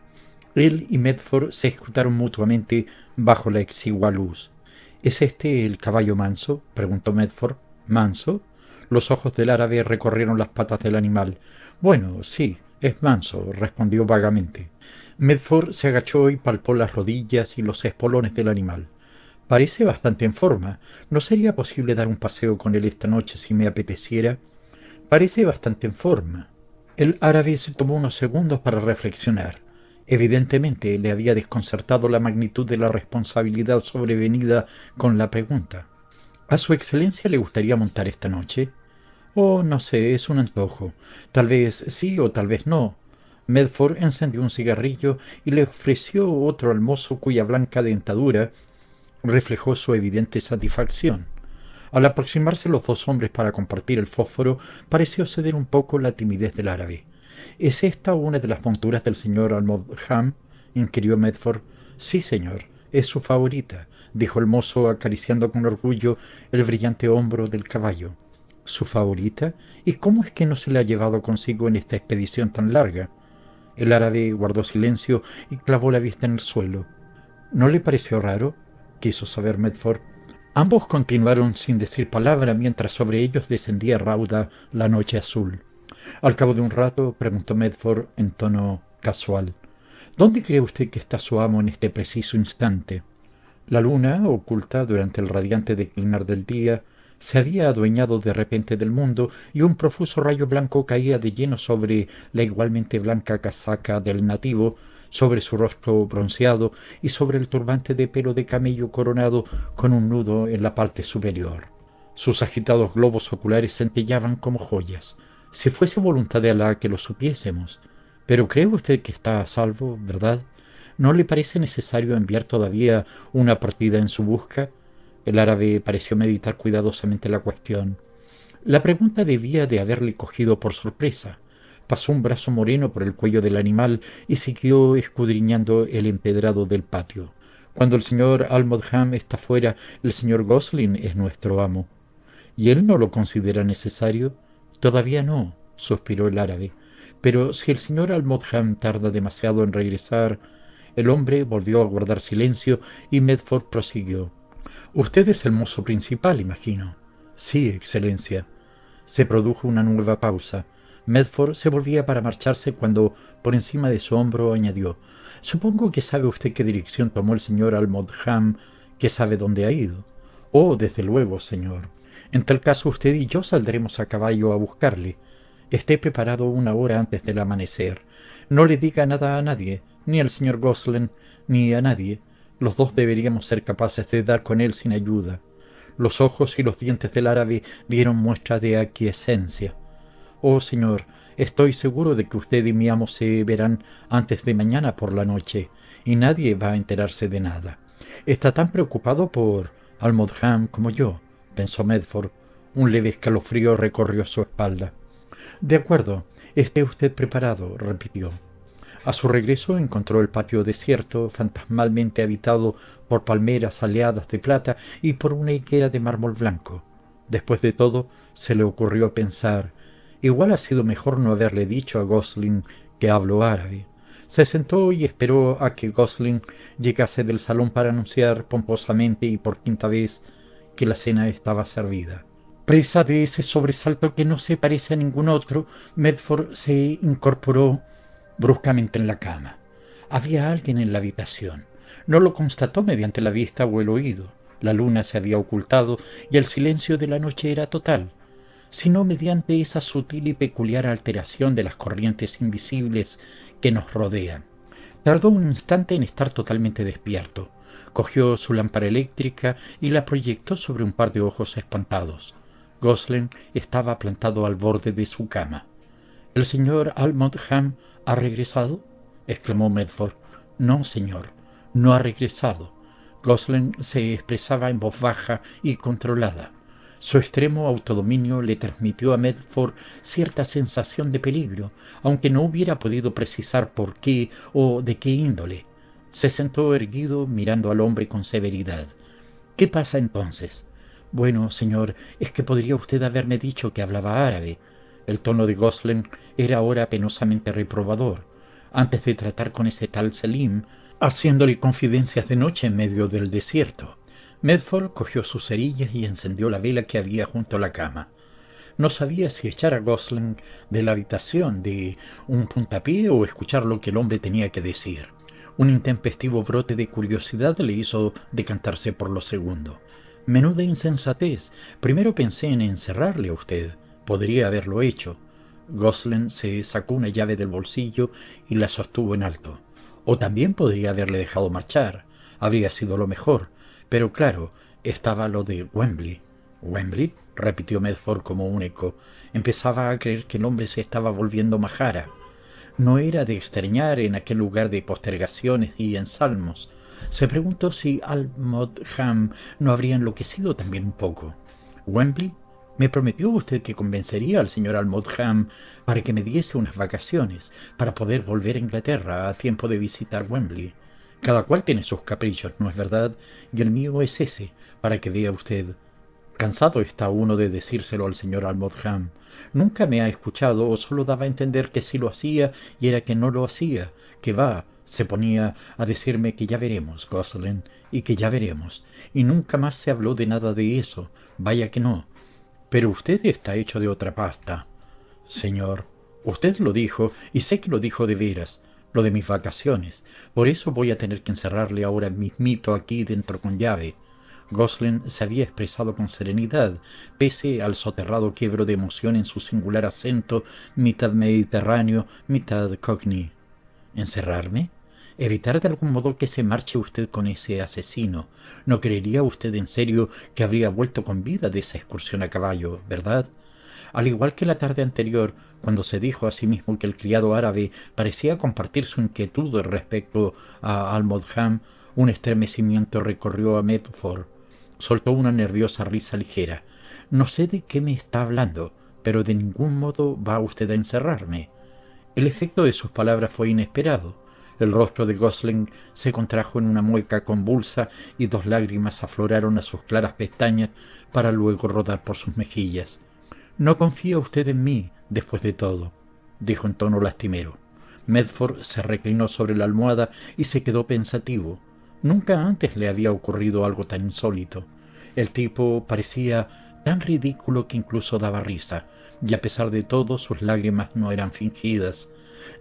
Él y Medford se escrutaron mutuamente bajo la exigua luz. —¿Es este el caballo manso? —preguntó Medford. —¿Manso? Los ojos del árabe recorrieron las patas del animal. —Bueno, sí, es manso —respondió vagamente. Medford se agachó y palpó las rodillas y los espolones del animal. —Parece bastante en forma. ¿No sería posible dar un paseo con él esta noche si me apeteciera? —Parece bastante en forma. El árabe se tomó unos segundos para reflexionar. Evidentemente le había desconcertado la magnitud de la responsabilidad sobrevenida con la pregunta. —¿A su excelencia le gustaría montar esta noche? —Oh, no sé, es un antojo. Tal vez sí o tal vez no. Medford encendió un cigarrillo y le ofreció otro al mozo cuya blanca dentadura reflejó su evidente satisfacción. Al aproximarse los 2 hombres para compartir el fósforo, pareció ceder un poco la timidez del árabe. —¿Es esta una de las monturas del señor Almodham? —inquirió Medford. —Sí, señor, es su favorita —dijo el mozo acariciando con orgullo el brillante hombro del caballo. —¿Su favorita? ¿Y cómo es que no se la ha llevado consigo en esta expedición tan larga? El árabe guardó silencio y clavó la vista en el suelo. —¿No le pareció raro? —quiso saber Medford. Ambos continuaron sin decir palabra mientras sobre ellos descendía rauda la noche azul. Al cabo de un rato preguntó Medford en tono casual: —¿Dónde cree usted que está su amo en este preciso instante? La luna, oculta durante el radiante declinar del día, se había adueñado de repente del mundo y un profuso rayo blanco caía de lleno sobre la igualmente blanca casaca del nativo, sobre su rostro bronceado y sobre el turbante de pelo de camello coronado con un nudo en la parte superior. Sus agitados globos oculares centellaban como joyas. Si fuese voluntad de Alá que lo supiésemos. Pero cree usted que está a salvo, ¿verdad? ¿No le parece necesario enviar todavía una partida en su busca? El árabe pareció meditar cuidadosamente la cuestión. La pregunta debía de haberle cogido por sorpresa. Pasó un brazo moreno por el cuello del animal y siguió escudriñando el empedrado del patio. Cuando el señor Almodham está fuera, el señor Gosling es nuestro amo. ¿Y él no lo considera necesario? Todavía no, suspiró el árabe. Pero si el señor Almodham tarda demasiado en regresar... El hombre volvió a guardar silencio y Medford prosiguió. —Usted es el mozo principal, imagino. —Sí, excelencia. Se produjo una nueva pausa. Medford se volvía para marcharse cuando, por encima de su hombro, añadió: —Supongo que sabe usted qué dirección tomó el señor Almodham, que sabe dónde ha ido. —Oh, desde luego, señor. En tal caso usted y yo saldremos a caballo a buscarle. Esté preparado 1 hora antes del amanecer. No le diga nada a nadie, ni al señor Gosling, ni a nadie. Los 2 deberíamos ser capaces de dar con él sin ayuda. Los ojos y los dientes del árabe dieron muestra de aquiescencia. Oh, señor, Estoy seguro de que usted y mi amo se verán antes de mañana por la noche, y nadie va a enterarse de nada. Está tan preocupado por Almodham como yo, pensó Medford. Un leve escalofrío recorrió su espalda. De acuerdo, esté usted preparado, repitió. A su regreso encontró el patio desierto, fantasmalmente habitado por palmeras aleadas de plata y por una higuera de mármol blanco. Después de todo, se le ocurrió pensar, igual ha sido mejor no haberle dicho a Gosling que hablo árabe. Se sentó y esperó a que Gosling llegase del salón para anunciar pomposamente y por quinta vez que la cena estaba servida. Presa de ese sobresalto que no se parece a ningún otro, Medford se incorporó bruscamente en la cama. Había alguien en la habitación. No lo constató mediante la vista o el oído. La luna se había ocultado y el silencio de la noche era total, sino mediante esa sutil y peculiar alteración de las corrientes invisibles que nos rodean. Tardó un instante en estar totalmente despierto. Cogió su lámpara eléctrica y la proyectó sobre un par de ojos espantados. Gosling estaba plantado al borde de su cama. —¿El señor Almodham ha regresado? —exclamó Medford. —No, señor, no ha regresado. Gosling se expresaba en voz baja y controlada. Su extremo autodominio le transmitió a Medford cierta sensación de peligro, aunque no hubiera podido precisar por qué o de qué índole. Se sentó erguido mirando al hombre con severidad. —¿Qué pasa entonces? —Bueno, señor, es que podría usted haberme dicho que hablaba árabe. El tono de Gosling era ahora penosamente reprobador. Antes de tratar con ese tal Selim, haciéndole confidencias de noche en medio del desierto. Medford cogió sus cerillas y encendió la vela que había junto a la cama. No sabía si echar a Gosling de la habitación de un puntapié o escuchar lo que el hombre tenía que decir. Un intempestivo brote de curiosidad le hizo decantarse por lo segundo. Menuda insensatez. Primero pensé en encerrarle a usted. Podría haberlo hecho. Gosling se sacó una llave del bolsillo y la sostuvo en alto. O también podría haberle dejado marchar. Habría sido lo mejor. Pero claro, estaba lo de Wembley. —¿Wembley? —repitió Medford como un eco. Empezaba a creer que el hombre se estaba volviendo majara. No era de extrañar en aquel lugar de postergaciones y ensalmos. Se preguntó si Almodham no habría enloquecido también un poco. —¿Wembley? Me prometió usted que convencería al señor Almodham para que me diese unas vacaciones, para poder volver a Inglaterra a tiempo de visitar Wembley. Cada cual tiene sus caprichos, ¿no es verdad? Y el mío es ese, para que vea usted. Cansado está uno de decírselo al señor Almodham. Nunca me ha escuchado o solo daba a entender que sí lo hacía y era que no lo hacía, que va. Se ponía a decirme que ya veremos, Gosling, y que ya veremos, y nunca más se habló de nada de eso. Vaya que no. Pero usted está hecho de otra pasta. Señor, usted lo dijo, y sé que lo dijo de veras, lo de mis vacaciones. Por eso voy a tener que encerrarle ahora mismito aquí dentro con llave. Gosling se había expresado con serenidad, pese al soterrado quiebro de emoción en su singular acento, mitad mediterráneo, mitad cockney. ¿Encerrarme? Evitar de algún modo que se marche usted con ese asesino. No creería usted en serio que habría vuelto con vida de esa excursión a caballo, ¿verdad? Al igual que la tarde anterior, cuando se dijo a sí mismo que el criado árabe parecía compartir su inquietud respecto a Almodham, un estremecimiento recorrió a Medford. Soltó una nerviosa risa ligera. No sé de qué me está hablando, pero de ningún modo va usted a encerrarme. El efecto de sus palabras fue inesperado. El rostro de Gosling se contrajo en una mueca convulsa y 2 lágrimas afloraron a sus claras pestañas para luego rodar por sus mejillas. —No confía usted en mí, después de todo —dijo en tono lastimero. Medford se reclinó sobre la almohada y se quedó pensativo. Nunca antes le había ocurrido algo tan insólito. El tipo parecía tan ridículo que incluso daba risa, y a pesar de todo sus lágrimas no eran fingidas.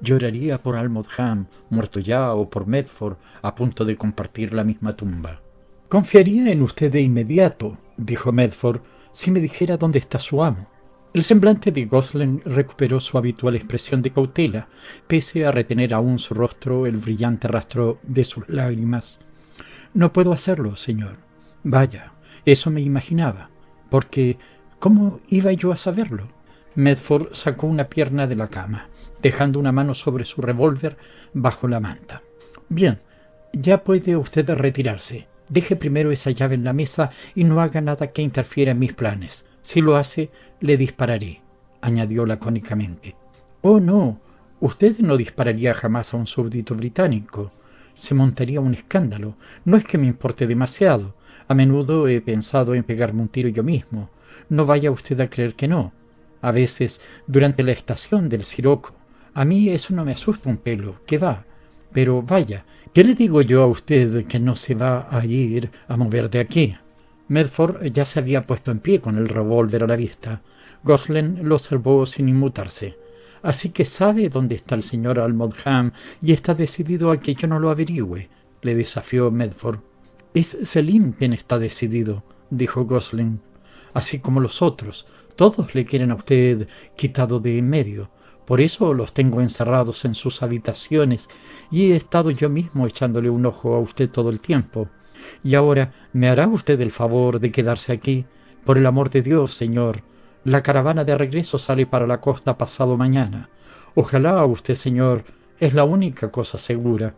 Lloraría por Almodham, muerto ya, o por Medford, a punto de compartir la misma tumba. —Confiaría en usted de inmediato —dijo Medford— si me dijera dónde está su amo. El semblante de Gosling recuperó su habitual expresión de cautela, pese a retener aún su rostro el brillante rastro de sus lágrimas. —No puedo hacerlo, señor. Vaya, eso me imaginaba, porque ¿cómo iba yo a saberlo? Medford sacó una pierna de la cama, dejando una mano sobre su revólver bajo la manta. «Bien, ya puede usted retirarse. Deje primero esa llave en la mesa y no haga nada que interfiera en mis planes. Si lo hace, le dispararé», añadió lacónicamente. «Oh, no, usted no dispararía jamás a un súbdito británico. Se montaría un escándalo. No es que me importe demasiado. A menudo he pensado en pegarme un tiro yo mismo. No vaya usted a creer que no. A veces, durante la estación del siroco. A mí eso no me asusta un pelo, ¿qué va? Pero vaya, ¿qué le digo yo a usted que no se va a ir a mover de aquí?» Medford ya se había puesto en pie con el revólver a la vista. Gosling lo observó sin inmutarse. «Así que sabe dónde está el señor Almondham y está decidido a que yo no lo averigüe», le desafió Medford. «Es Selim quien está decidido», dijo Gosling. «Así como los otros. Todos le quieren a usted quitado de en medio. Por eso los tengo encerrados en sus habitaciones y he estado yo mismo echándole un ojo a usted todo el tiempo. Y ahora, ¿me hará usted el favor de quedarse aquí? Por el amor de Dios, señor. La caravana de regreso sale para la costa pasado mañana. Ojalá usted, señor, es la única cosa segura.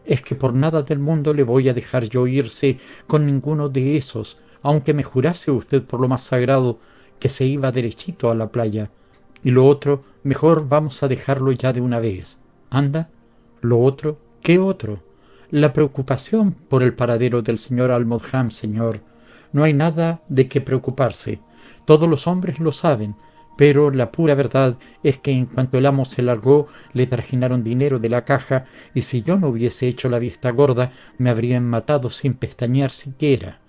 Es que por nada del mundo le voy a dejar yo irse con ninguno de esos, aunque me jurase usted por lo más sagrado que se iba derechito a la playa. Y lo otro, mejor vamos a dejarlo ya de una vez. Anda. Lo otro, ¿qué otro? La preocupación por el paradero del señor Almondham, señor. No hay nada de qué preocuparse. Todos los hombres lo saben, pero la pura verdad es que en cuanto el amo se largó, le trajinaron dinero de la caja, y si yo no hubiese hecho la vista gorda, me habrían matado sin pestañear siquiera.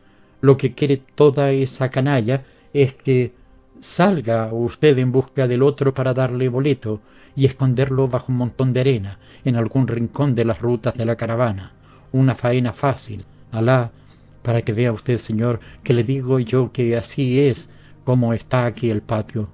Lo que quiere toda esa canalla es que salga usted en busca del otro para darle boleto y esconderlo bajo un montón de arena en algún rincón de las rutas de la caravana. Una faena fácil, Alá, para que vea usted, señor, que le digo yo que así es como está aquí el patio».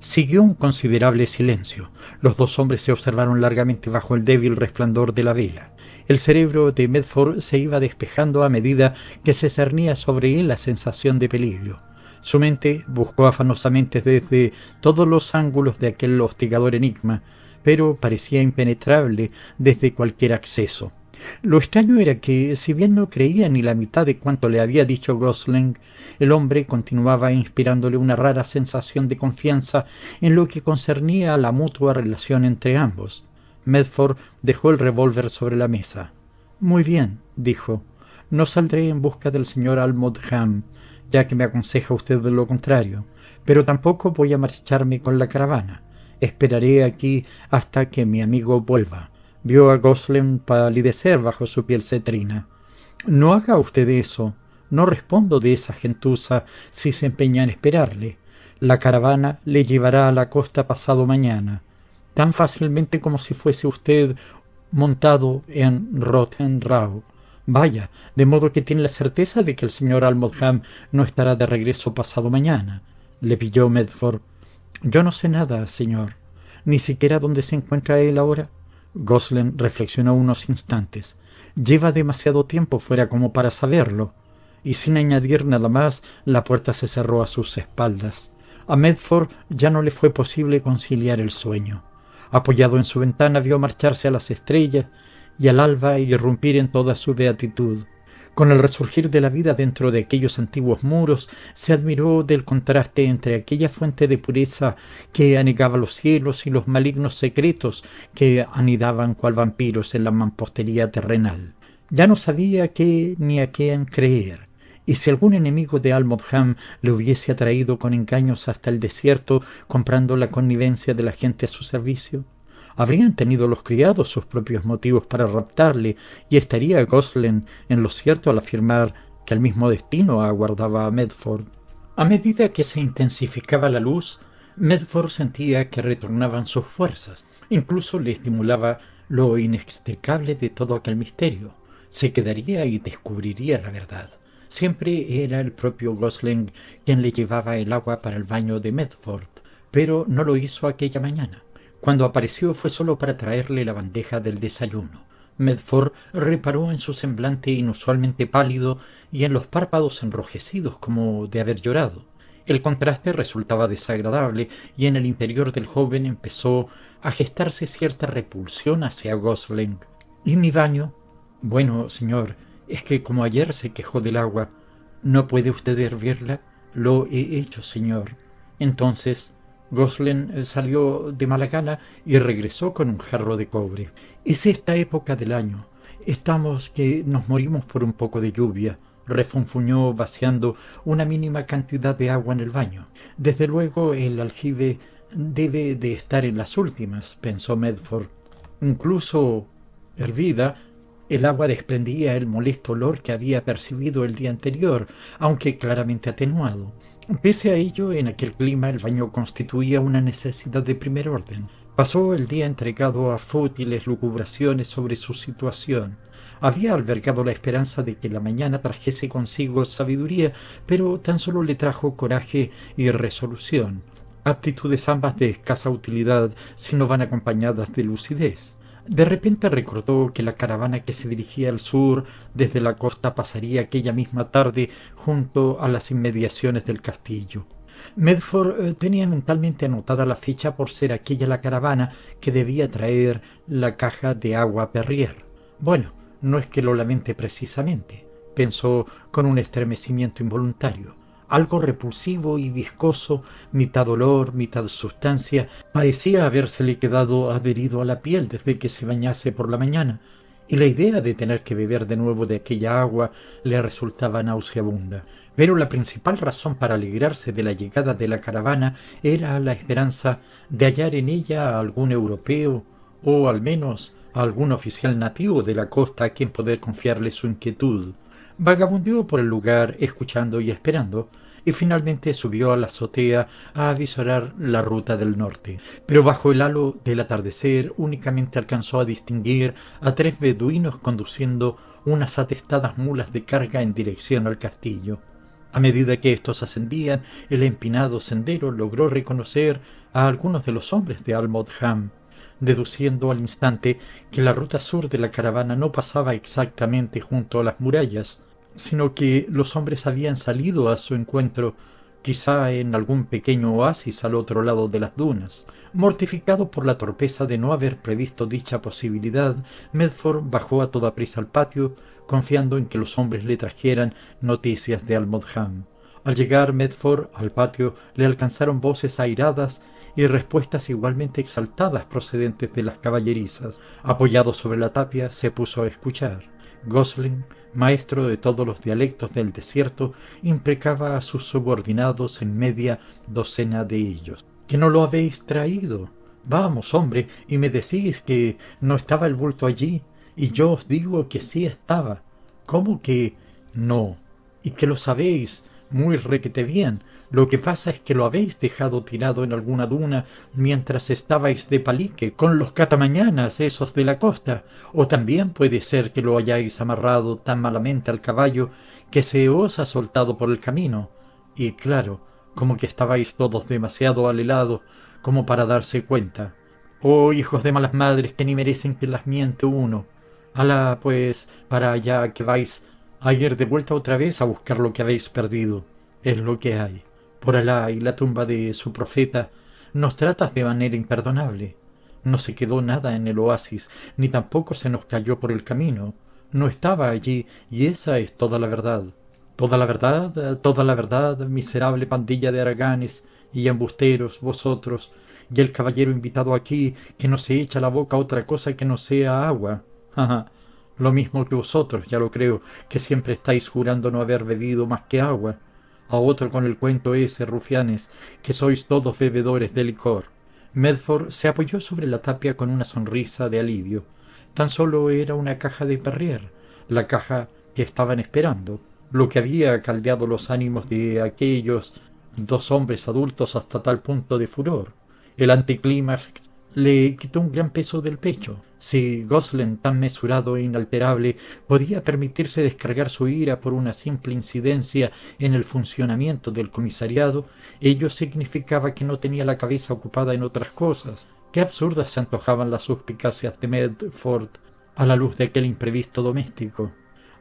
Siguió un considerable silencio. Los dos hombres se observaron largamente bajo el débil resplandor de la vela. El cerebro de Medford se iba despejando a medida que se cernía sobre él la sensación de peligro. Su mente buscó afanosamente desde todos los ángulos de aquel hostigador enigma, pero parecía impenetrable desde cualquier acceso. Lo extraño era que, si bien no creía ni la mitad de cuanto le había dicho Gosling, el hombre continuaba inspirándole una rara sensación de confianza en lo que concernía a la mutua relación entre ambos. Medford dejó el revólver sobre la mesa. «Muy bien», dijo, «no saldré en busca del señor Almondham, ya que me aconseja usted lo contrario, pero tampoco voy a marcharme con la caravana. Esperaré aquí hasta que mi amigo vuelva». Vio a Gosling palidecer bajo su piel cetrina. «No haga usted eso. No respondo de esa gentuza si se empeña en esperarle. La caravana le llevará a la costa pasado mañana, tan fácilmente como si fuese usted montado en Rotten Row. Vaya, de modo que tiene la certeza de que el señor Almondham no estará de regreso pasado mañana», le pilló Medford. «Yo no sé nada, señor. Ni siquiera dónde se encuentra él ahora». Gosling reflexionó unos instantes. «Lleva demasiado tiempo fuera como para saberlo». Y sin añadir nada más, la puerta se cerró a sus espaldas. A Medford ya no le fue posible conciliar el sueño. Apoyado en su ventana, vio marcharse a las estrellas y al alba irrumpir en toda su beatitud. Con el resurgir de la vida dentro de aquellos antiguos muros, se admiró del contraste entre aquella fuente de pureza que anegaba los cielos y los malignos secretos que anidaban cual vampiros en la mampostería terrenal. Ya no sabía qué ni a quién creer, y si algún enemigo de Almondham le hubiese atraído con engaños hasta el desierto, comprando la connivencia de la gente a su servicio. Habrían tenido los criados sus propios motivos para raptarle, y estaría Gosling en lo cierto al afirmar que el mismo destino aguardaba a Medford. A medida que se intensificaba la luz, Medford sentía que retornaban sus fuerzas. Incluso le estimulaba lo inextricable de todo aquel misterio. Se quedaría y descubriría la verdad. Siempre era el propio Gosling quien le llevaba el agua para el baño de Medford, pero no lo hizo aquella mañana. Cuando apareció fue solo para traerle la bandeja del desayuno. Medford reparó en su semblante inusualmente pálido y en los párpados enrojecidos como de haber llorado. El contraste resultaba desagradable y en el interior del joven empezó a gestarse cierta repulsión hacia Gosling. ¿Y mi baño? Bueno, señor, es que como ayer se quejó del agua, ¿no puede usted hervirla? Lo he hecho, señor. Entonces Gosling salió de mala gana y regresó con un jarro de cobre. Es esta época del año. Estamos que nos morimos por un poco de lluvia, refunfuñó vaciando una mínima cantidad de agua en el baño. Desde luego el aljibe debe de estar en las últimas, pensó Medford. Incluso hervida, el agua desprendía el molesto olor que había percibido el día anterior, aunque claramente atenuado. Pese a ello, en aquel clima el baño constituía una necesidad de primer orden. Pasó el día entregado a fútiles lucubraciones sobre su situación. Había albergado la esperanza de que la mañana trajese consigo sabiduría, pero tan solo le trajo coraje y resolución, aptitudes ambas de escasa utilidad si no van acompañadas de lucidez. De repente recordó que la caravana que se dirigía al sur desde la costa pasaría aquella misma tarde junto a las inmediaciones del castillo. Medford tenía mentalmente anotada la fecha por ser aquella la caravana que debía traer la caja de agua Perrier. Bueno, no es que lo lamente precisamente, pensó con un estremecimiento involuntario. Algo repulsivo y viscoso, mitad olor, mitad sustancia, parecía habérsele quedado adherido a la piel desde que se bañase por la mañana, y la idea de tener que beber de nuevo de aquella agua le resultaba nauseabunda. Pero la principal razón para alegrarse de la llegada de la caravana era la esperanza de hallar en ella a algún europeo, o al menos a algún oficial nativo de la costa a quien poder confiarle su inquietud. Vagabundeó por el lugar escuchando y esperando, y finalmente subió a la azotea a avisorar la ruta del norte. Pero bajo el halo del atardecer únicamente alcanzó a distinguir a 3 beduinos conduciendo unas atestadas mulas de carga en dirección al castillo. A medida que estos ascendían el empinado sendero, logró reconocer a algunos de los hombres de Almodham, deduciendo al instante que la ruta sur de la caravana no pasaba exactamente junto a las murallas, sino que los hombres habían salido a su encuentro, quizá en algún pequeño oasis al otro lado de las dunas. Mortificado por la torpeza de no haber previsto dicha posibilidad, Medford bajó a toda prisa al patio, confiando en que los hombres le trajeran noticias de Almodham. Al llegar Medford al patio le alcanzaron voces airadas y respuestas igualmente exaltadas procedentes de las caballerizas. Apoyado sobre la tapia, se puso a escuchar. Gosling, maestro de todos los dialectos del desierto, imprecaba a sus subordinados en media docena de ellos. —¿Que no lo habéis traído? Vamos, hombre, y me decís que no estaba el bulto allí, y yo os digo que sí estaba. ¿Cómo que no? Y que lo sabéis muy requete bien. Lo que pasa es que lo habéis dejado tirado en alguna duna mientras estabais de palique con los catamañanas esos de la costa, o también puede ser que lo hayáis amarrado tan malamente al caballo que se os ha soltado por el camino. Y claro, como que estabais todos demasiado al helado como para darse cuenta. Oh, hijos de malas madres que ni merecen que las miente uno. Alá, pues, para allá que vais a ir de vuelta otra vez a buscar lo que habéis perdido. Es lo que hay. Por Alá y la tumba de su profeta, nos tratas de manera imperdonable. No se quedó nada en el oasis, ni tampoco se nos cayó por el camino. No estaba allí, y esa es toda la verdad. Toda la verdad, miserable pandilla de haraganes y embusteros, vosotros, y el caballero invitado aquí, que no se echa a la boca otra cosa que no sea agua. Lo mismo que vosotros, ya lo creo, que siempre estáis jurando no haber bebido más que agua. A otro con el cuento ese, rufianes, que sois todos bebedores de licor. Medford se apoyó sobre la tapia con una sonrisa de alivio. Tan solo era una caja de Perrier, la caja que estaban esperando, lo que había caldeado los ánimos de aquellos 2 hombres adultos hasta tal punto de furor. El anticlímax le quitó un gran peso del pecho. Si Gosling, tan mesurado e inalterable, podía permitirse descargar su ira por una simple incidencia en el funcionamiento del comisariado, ello significaba que no tenía la cabeza ocupada en otras cosas. Qué absurdas se antojaban las suspicacias de Medford a la luz de aquel imprevisto doméstico.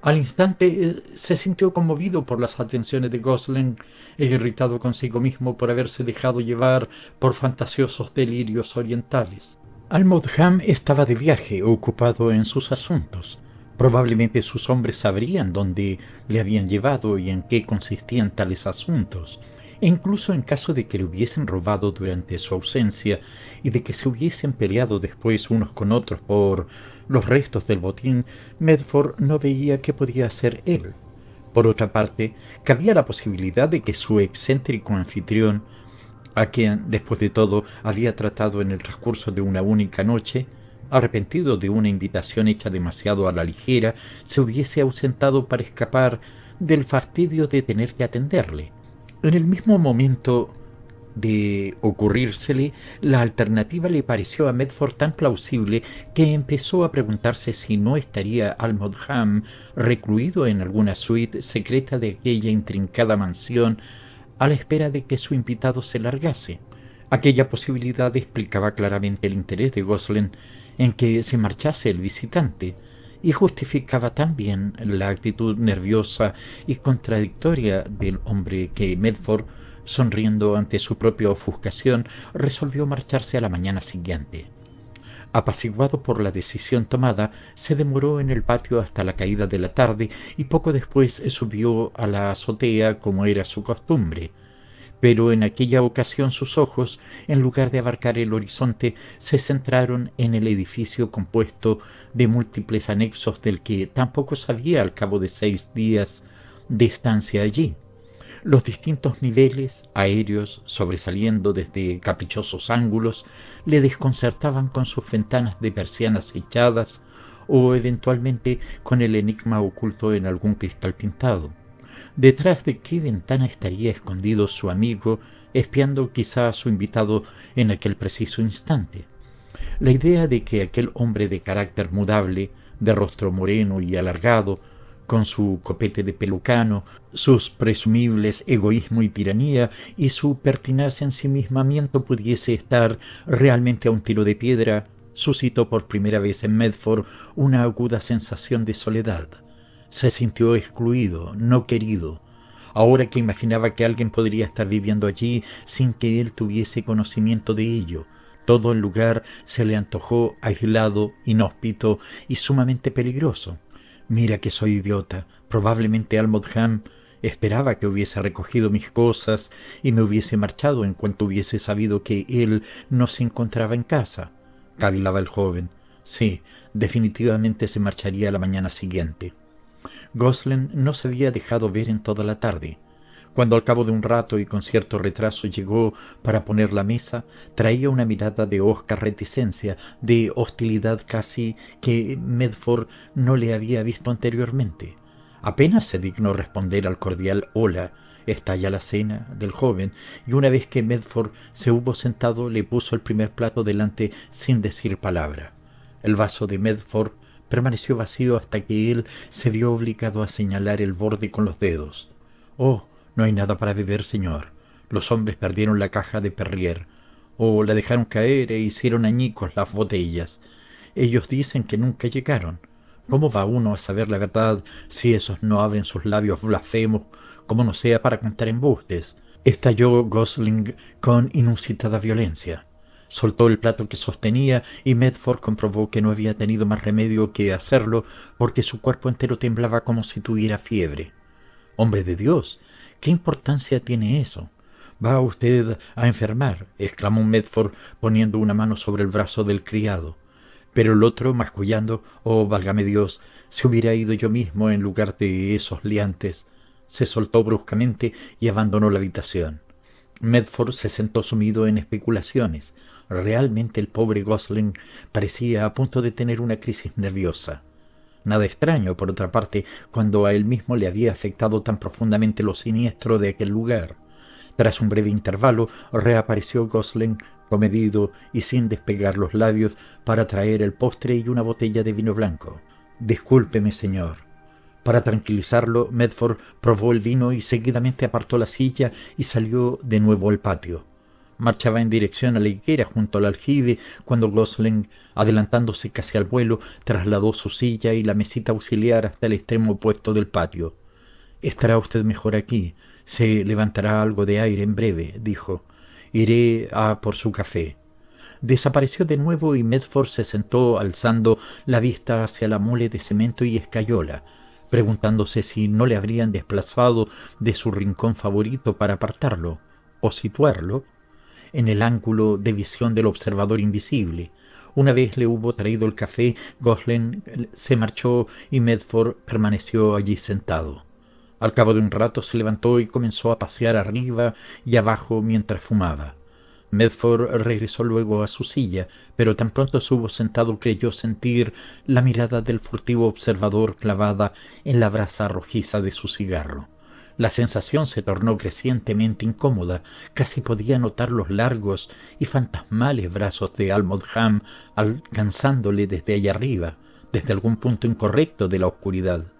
Al instante se sintió conmovido por las atenciones de Gosling e irritado consigo mismo por haberse dejado llevar por fantasiosos delirios orientales. Almodham estaba de viaje, ocupado en sus asuntos. Probablemente sus hombres sabrían dónde le habían llevado y en qué consistían tales asuntos. E incluso en caso de que le hubiesen robado durante su ausencia y de que se hubiesen peleado después unos con otros por los restos del botín, Medford no veía qué podía hacer él. Por otra parte, cabía la posibilidad de que su excéntrico anfitrión, a quien, después de todo, había tratado en el transcurso de una única noche, arrepentido de una invitación hecha demasiado a la ligera, se hubiese ausentado para escapar del fastidio de tener que atenderle. En el mismo momento de ocurrírsele, la alternativa le pareció a Medford tan plausible que empezó a preguntarse si no estaría Almodham recluido en alguna suite secreta de aquella intrincada mansión a la espera de que su invitado se largase. Aquella posibilidad explicaba claramente el interés de Gosling en que se marchase el visitante, y justificaba también la actitud nerviosa y contradictoria del hombre que Medford, sonriendo ante su propia ofuscación, resolvió marcharse a la mañana siguiente. Apaciguado por la decisión tomada, se demoró en el patio hasta la caída de la tarde y poco después subió a la azotea como era su costumbre. Pero en aquella ocasión sus ojos, en lugar de abarcar el horizonte, se centraron en el edificio compuesto de múltiples anexos del que tampoco sabía al cabo de 6 días de estancia allí. Los distintos niveles, aéreos, sobresaliendo desde caprichosos ángulos, le desconcertaban con sus ventanas de persianas echadas o eventualmente con el enigma oculto en algún cristal pintado. ¿Detrás de qué ventana estaría escondido su amigo, espiando quizá a su invitado en aquel preciso instante? La idea de que aquel hombre de carácter mudable, de rostro moreno y alargado, con su copete de pelucano, sus presumibles egoísmo y tiranía y su pertinaz ensimismamiento pudiese estar realmente a un tiro de piedra, suscitó por primera vez en Medford una aguda sensación de soledad. Se sintió excluido, no querido. Ahora que imaginaba que alguien podría estar viviendo allí sin que él tuviese conocimiento de ello, todo el lugar se le antojó aislado, inhóspito y sumamente peligroso. Mira que soy idiota. Probablemente Almodham esperaba que hubiese recogido mis cosas y me hubiese marchado en cuanto hubiese sabido que él no se encontraba en casa. Cavilaba el joven. Sí, definitivamente se marcharía la mañana siguiente. Gosling no se había dejado ver en toda la tarde. Cuando al cabo de un rato y con cierto retraso llegó para poner la mesa, traía una mirada de hosca reticencia, de hostilidad casi que Medford no le había visto anteriormente. Apenas se dignó responder al cordial «Hola, está ya la cena» del joven, y una vez que Medford se hubo sentado le puso el primer plato delante sin decir palabra. El vaso de Medford permaneció vacío hasta que él se vio obligado a señalar el borde con los dedos. «Oh, no hay nada para beber, señor. Los hombres perdieron la caja de Perrier, o la dejaron caer e hicieron añicos las botellas. Ellos dicen que nunca llegaron. ¿Cómo va uno a saber la verdad si esos no abren sus labios blasfemos, como no sea para contar embustes?» Estalló Gosling con inusitada violencia. Soltó el plato que sostenía y Medford comprobó que no había tenido más remedio que hacerlo porque su cuerpo entero temblaba como si tuviera fiebre. «Hombre de Dios, ¿qué importancia tiene eso? Va usted a enfermar», exclamó Medford poniendo una mano sobre el brazo del criado. Pero el otro, mascullando, «Oh, válgame Dios, si hubiera ido yo mismo en lugar de esos liantes», se soltó bruscamente y abandonó la habitación. Medford se sentó sumido en especulaciones. Realmente el pobre Gosling parecía a punto de tener una crisis nerviosa. Nada extraño, por otra parte, cuando a él mismo le había afectado tan profundamente lo siniestro de aquel lugar. Tras un breve intervalo, reapareció Gosling, comedido y sin despegar los labios, para traer el postre y una botella de vino blanco. «Discúlpeme, señor». Para tranquilizarlo, Medford probó el vino y seguidamente apartó la silla y salió de nuevo al patio. Marchaba en dirección a la higuera junto al aljibe cuando Gosling, adelantándose casi al vuelo, trasladó su silla y la mesita auxiliar hasta el extremo opuesto del patio. «Estará usted mejor aquí. Se levantará algo de aire en breve», dijo. «Iré a por su café». Desapareció de nuevo y Medford se sentó alzando la vista hacia la mole de cemento y escayola, preguntándose si no le habrían desplazado de su rincón favorito para apartarlo o situarlo en el ángulo de visión del observador invisible. Una vez le hubo traído el café, Gosling se marchó y Medford permaneció allí sentado. Al cabo de un rato se levantó y comenzó a pasear arriba y abajo mientras fumaba. Medford regresó luego a su silla, pero tan pronto estuvo sentado creyó sentir la mirada del furtivo observador clavada en la brasa rojiza de su cigarro. La sensación se tornó crecientemente incómoda. Casi podía notar los largos y fantasmales brazos de Almodham alcanzándole desde allá arriba, desde algún punto incorrecto de la oscuridad.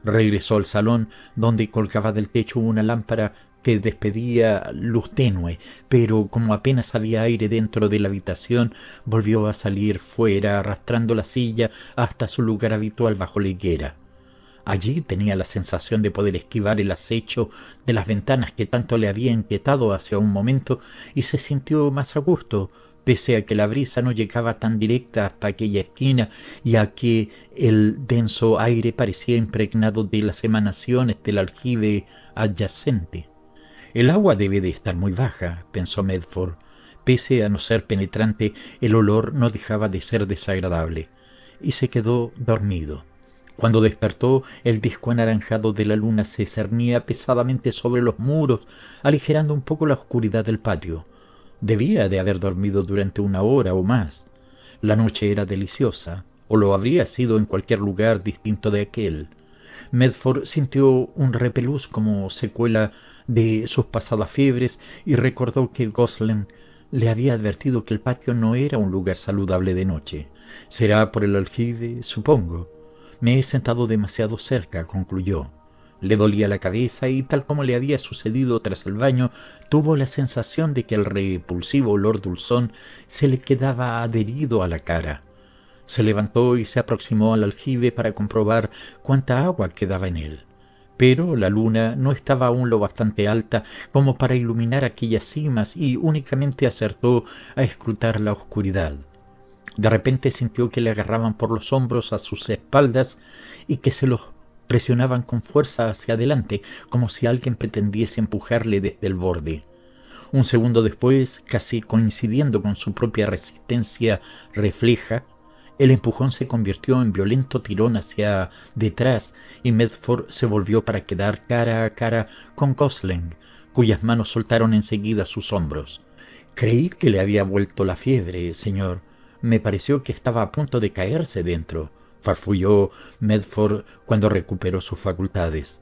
Regresó al salón, donde colgaba del techo una lámpara que despedía luz tenue, pero como apenas había aire dentro de la habitación, volvió a salir fuera, arrastrando la silla hasta su lugar habitual bajo la higuera. Allí tenía la sensación de poder esquivar el acecho de las ventanas que tanto le había inquietado hace un momento, y se sintió más a gusto, pese a que la brisa no llegaba tan directa hasta aquella esquina y a que el denso aire parecía impregnado de las emanaciones del aljibe adyacente. «El agua debe de estar muy baja», pensó Medford. Pese a no ser penetrante, el olor no dejaba de ser desagradable, y se quedó dormido. Cuando despertó, el disco anaranjado de la luna se cernía pesadamente sobre los muros, aligerando un poco la oscuridad del patio. Debía de haber dormido durante una hora o más. La noche era deliciosa, o lo habría sido en cualquier lugar distinto de aquel. Medford sintió un repelús como secuela de sus pasadas fiebres y recordó que Gosling le había advertido que el patio no era un lugar saludable de noche. «Será por el aljibe, supongo. Me he sentado demasiado cerca», concluyó. Le dolía la cabeza y, tal como le había sucedido tras el baño, tuvo la sensación de que el repulsivo olor dulzón se le quedaba adherido a la cara. Se levantó y se aproximó al aljibe para comprobar cuánta agua quedaba en él. Pero la luna no estaba aún lo bastante alta como para iluminar aquellas cimas y únicamente acertó a escrutar la oscuridad. De repente sintió que le agarraban por los hombros a sus espaldas y que se los presionaban con fuerza hacia adelante, como si alguien pretendiese empujarle desde el borde. Un segundo después, casi coincidiendo con su propia resistencia refleja, el empujón se convirtió en violento tirón hacia detrás y Medford se volvió para quedar cara a cara con Gosling, cuyas manos soltaron enseguida sus hombros. «Creí que le había vuelto la fiebre, señor. Me pareció que estaba a punto de caerse dentro», farfulló Medford cuando recuperó sus facultades.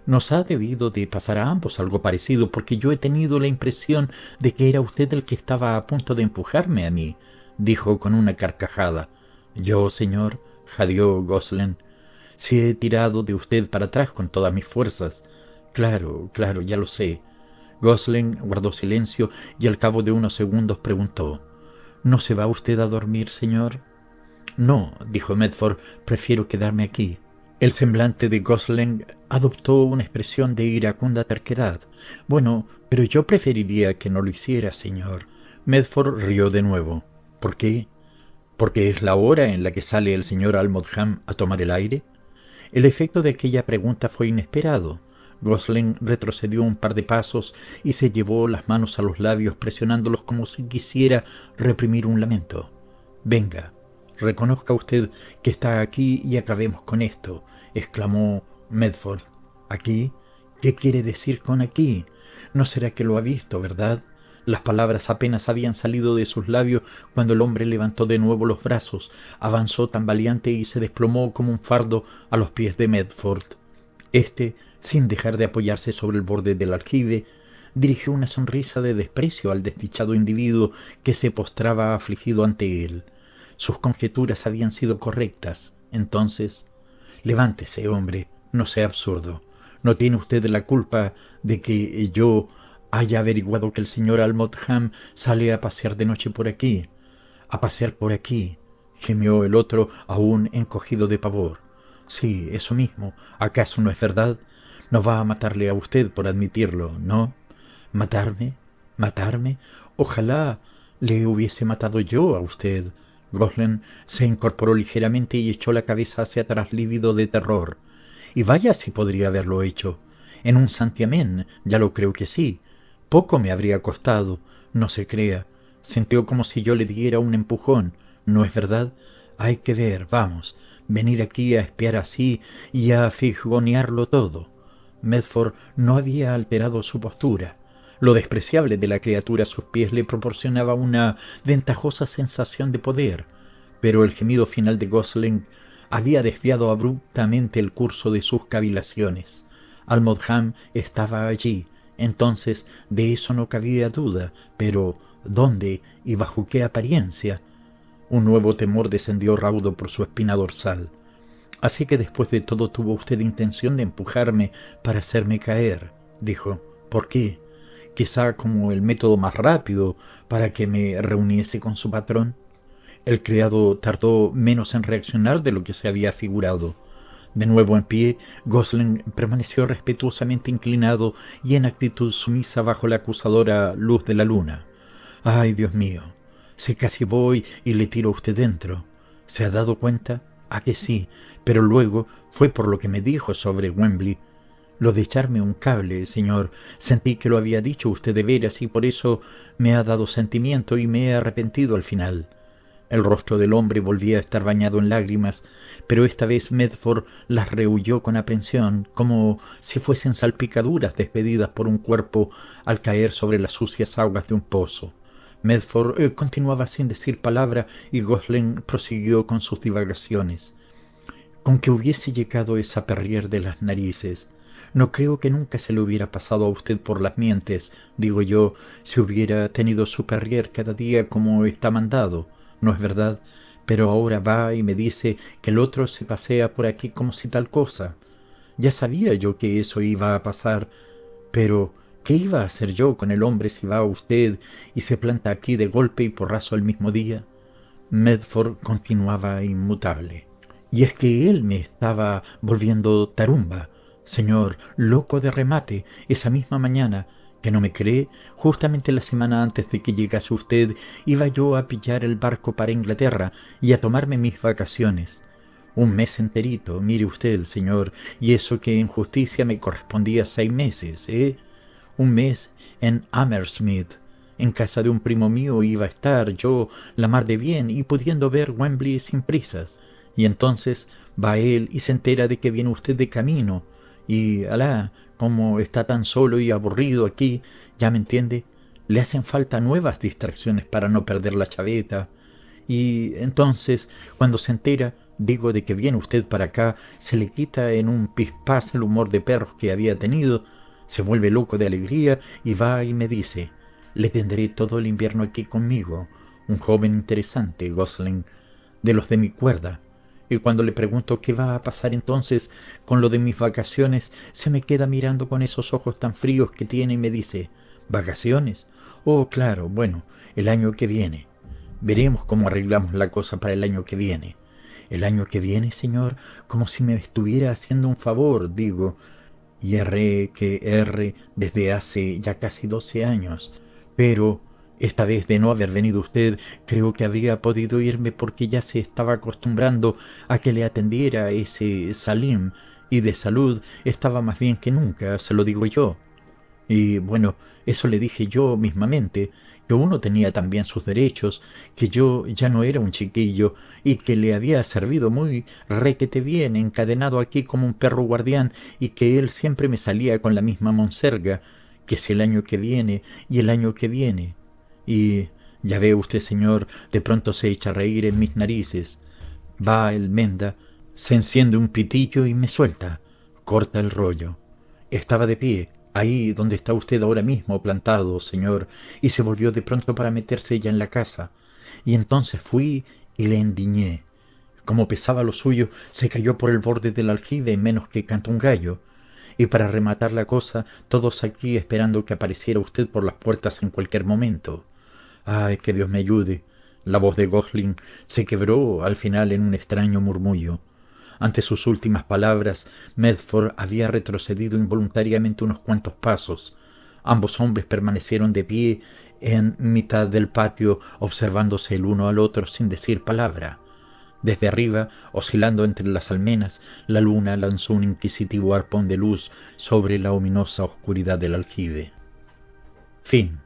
«Nos ha debido de pasar a ambos algo parecido, porque yo he tenido la impresión de que era usted el que estaba a punto de empujarme a mí», dijo con una carcajada. «Yo, señor», jadeó Gosling, «sí he tirado de usted para atrás con todas mis fuerzas». Claro, ya lo sé». Gosling guardó silencio y al cabo de unos segundos preguntó: «¿No se va usted a dormir, señor?» «No», dijo Medford, «prefiero quedarme aquí». El semblante de Gosling adoptó una expresión de iracunda terquedad. «Bueno, pero yo preferiría que no lo hiciera, señor». Medford rió de nuevo. «¿Por qué? ¿Porque es la hora en la que sale el señor Almodham a tomar el aire?» El efecto de aquella pregunta fue inesperado. Gosling retrocedió un par de pasos y se llevó las manos a los labios, presionándolos como si quisiera reprimir un lamento. «Venga, reconozca usted que está aquí y acabemos con esto», exclamó Medford. «¿Aquí? ¿Qué quiere decir con aquí? No será que lo ha visto, ¿verdad?» Las palabras apenas habían salido de sus labios cuando el hombre levantó de nuevo los brazos, avanzó tambaleante y se desplomó como un fardo a los pies de Medford. Este, sin dejar de apoyarse sobre el borde del aljibe, dirigió una sonrisa de desprecio al desdichado individuo que se postraba afligido ante él. Sus conjeturas habían sido correctas. Entonces: «Levántese, hombre, no sea absurdo. No tiene usted la culpa de que yo haya averiguado que el señor Almodham sale a pasear de noche por aquí. A pasear por aquí, gimió el otro aún encogido de pavor. Sí, eso mismo. ¿Acaso no es verdad? No va a matarle a usted por admitirlo, ¿no? ¿Matarme? ¿Matarme? Ojalá le hubiese matado yo a usted. Gosling se incorporó ligeramente y echó la cabeza hacia atrás lívido de terror. Y vaya si podría haberlo hecho. En un santiamén, ya lo creo que sí. Poco me habría costado, no se crea. Sintió como si yo le diera un empujón, ¿no es verdad? Hay que ver, vamos, venir aquí a espiar así y a figonearlo todo. Medford no había alterado su postura. Lo despreciable de la criatura a sus pies le proporcionaba una ventajosa sensación de poder, pero el gemido final de Gosling había desviado abruptamente el curso de sus cavilaciones. Almodham estaba allí, entonces de eso no cabía duda, pero ¿dónde y bajo qué apariencia? Un nuevo temor descendió raudo por su espina dorsal. Así que después de todo tuvo usted intención de empujarme para hacerme caer, dijo. ¿Por qué? Quizá como el método más rápido para que me reuniese con su patrón. El criado tardó menos en reaccionar de lo que se había figurado. De nuevo en pie, Gosling permaneció respetuosamente inclinado y en actitud sumisa bajo la acusadora luz de la luna. ¡Ay, Dios mío! Si casi voy y le tiro a usted dentro. ¿Se ha dado cuenta? ¿A que sí? Pero luego fue por lo que me dijo sobre Wembley. Lo de echarme un cable, señor. Sentí que lo había dicho usted de veras y por eso me ha dado sentimiento y me he arrepentido al final. El rostro del hombre volvía a estar bañado en lágrimas, pero esta vez Medford las rehuyó con aprensión, como si fuesen salpicaduras despedidas por un cuerpo al caer sobre las sucias aguas de un pozo. Medford continuaba sin decir palabra y Gosling prosiguió con sus divagaciones. Con que hubiese llegado esa Perrier de las narices. No creo que nunca se le hubiera pasado a usted por las mientes, digo yo, si hubiera tenido su Perrier cada día como está mandado. ¿No es verdad? Pero ahora va y me dice que el otro se pasea por aquí como si tal cosa. Ya sabía yo que eso iba a pasar, pero ¿qué iba a hacer yo con el hombre si va usted y se planta aquí de golpe y porrazo el mismo día? Medford continuaba inmutable. Y es que él me estaba volviendo tarumba, señor, loco de remate, esa misma mañana. ¿Que no me cree? Justamente la semana antes de que llegase usted, iba yo a pillar el barco para Inglaterra y a tomarme mis vacaciones. Un mes enterito, mire usted, señor, y eso que en justicia me correspondía 6 meses, ¿eh? Un mes en Hammersmith. En casa de un primo mío iba a estar yo la mar de bien y pudiendo ver Wembley sin prisas. Y entonces va él y se entera de que viene usted de camino. Y, alá, como está tan solo y aburrido aquí, ya me entiende, le hacen falta nuevas distracciones para no perder la chaveta. Y entonces, cuando se entera, digo, de que viene usted para acá, se le quita en un pispás el humor de perros que había tenido, se vuelve loco de alegría y va y me dice, le tendré todo el invierno aquí conmigo, un joven interesante, Gosling, de los de mi cuerda. Y cuando le pregunto qué va a pasar entonces con lo de mis vacaciones, se me queda mirando con esos ojos tan fríos que tiene y me dice, ¿vacaciones? Oh, claro, bueno, el año que viene. Veremos cómo arreglamos la cosa para el año que viene. El año que viene, señor, como si me estuviera haciendo un favor, digo. Y erré desde hace ya casi 12 años. Pero esta vez de no haber venido usted, creo que habría podido irme porque ya se estaba acostumbrando a que le atendiera ese Salim, y de salud estaba más bien que nunca, se lo digo yo. Y bueno, eso le dije yo mismamente, que uno tenía también sus derechos, que yo ya no era un chiquillo, y que le había servido muy requete bien encadenado aquí como un perro guardián, y que él siempre me salía con la misma monserga, que si el año que viene, y el año que viene. Y ya ve usted, señor, de pronto se echa a reír en mis narices. Va el menda, se enciende un pitillo y me suelta. Corta el rollo. Estaba de pie, ahí donde está usted ahora mismo plantado, señor, y se volvió de pronto para meterse ya en la casa. Y entonces fui y le endiñé. Como pesaba lo suyo, se cayó por el borde del aljibe en menos que canta un gallo. Y para rematar la cosa, todos aquí esperando que apareciera usted por las puertas en cualquier momento. ¡Ay, que Dios me ayude! La voz de Gosling se quebró al final en un extraño murmullo. Ante sus últimas palabras, Medford había retrocedido involuntariamente unos cuantos pasos. Ambos hombres permanecieron de pie en mitad del patio, observándose el uno al otro sin decir palabra. Desde arriba, oscilando entre las almenas, la luna lanzó un inquisitivo arpón de luz sobre la ominosa oscuridad del aljibe. Fin.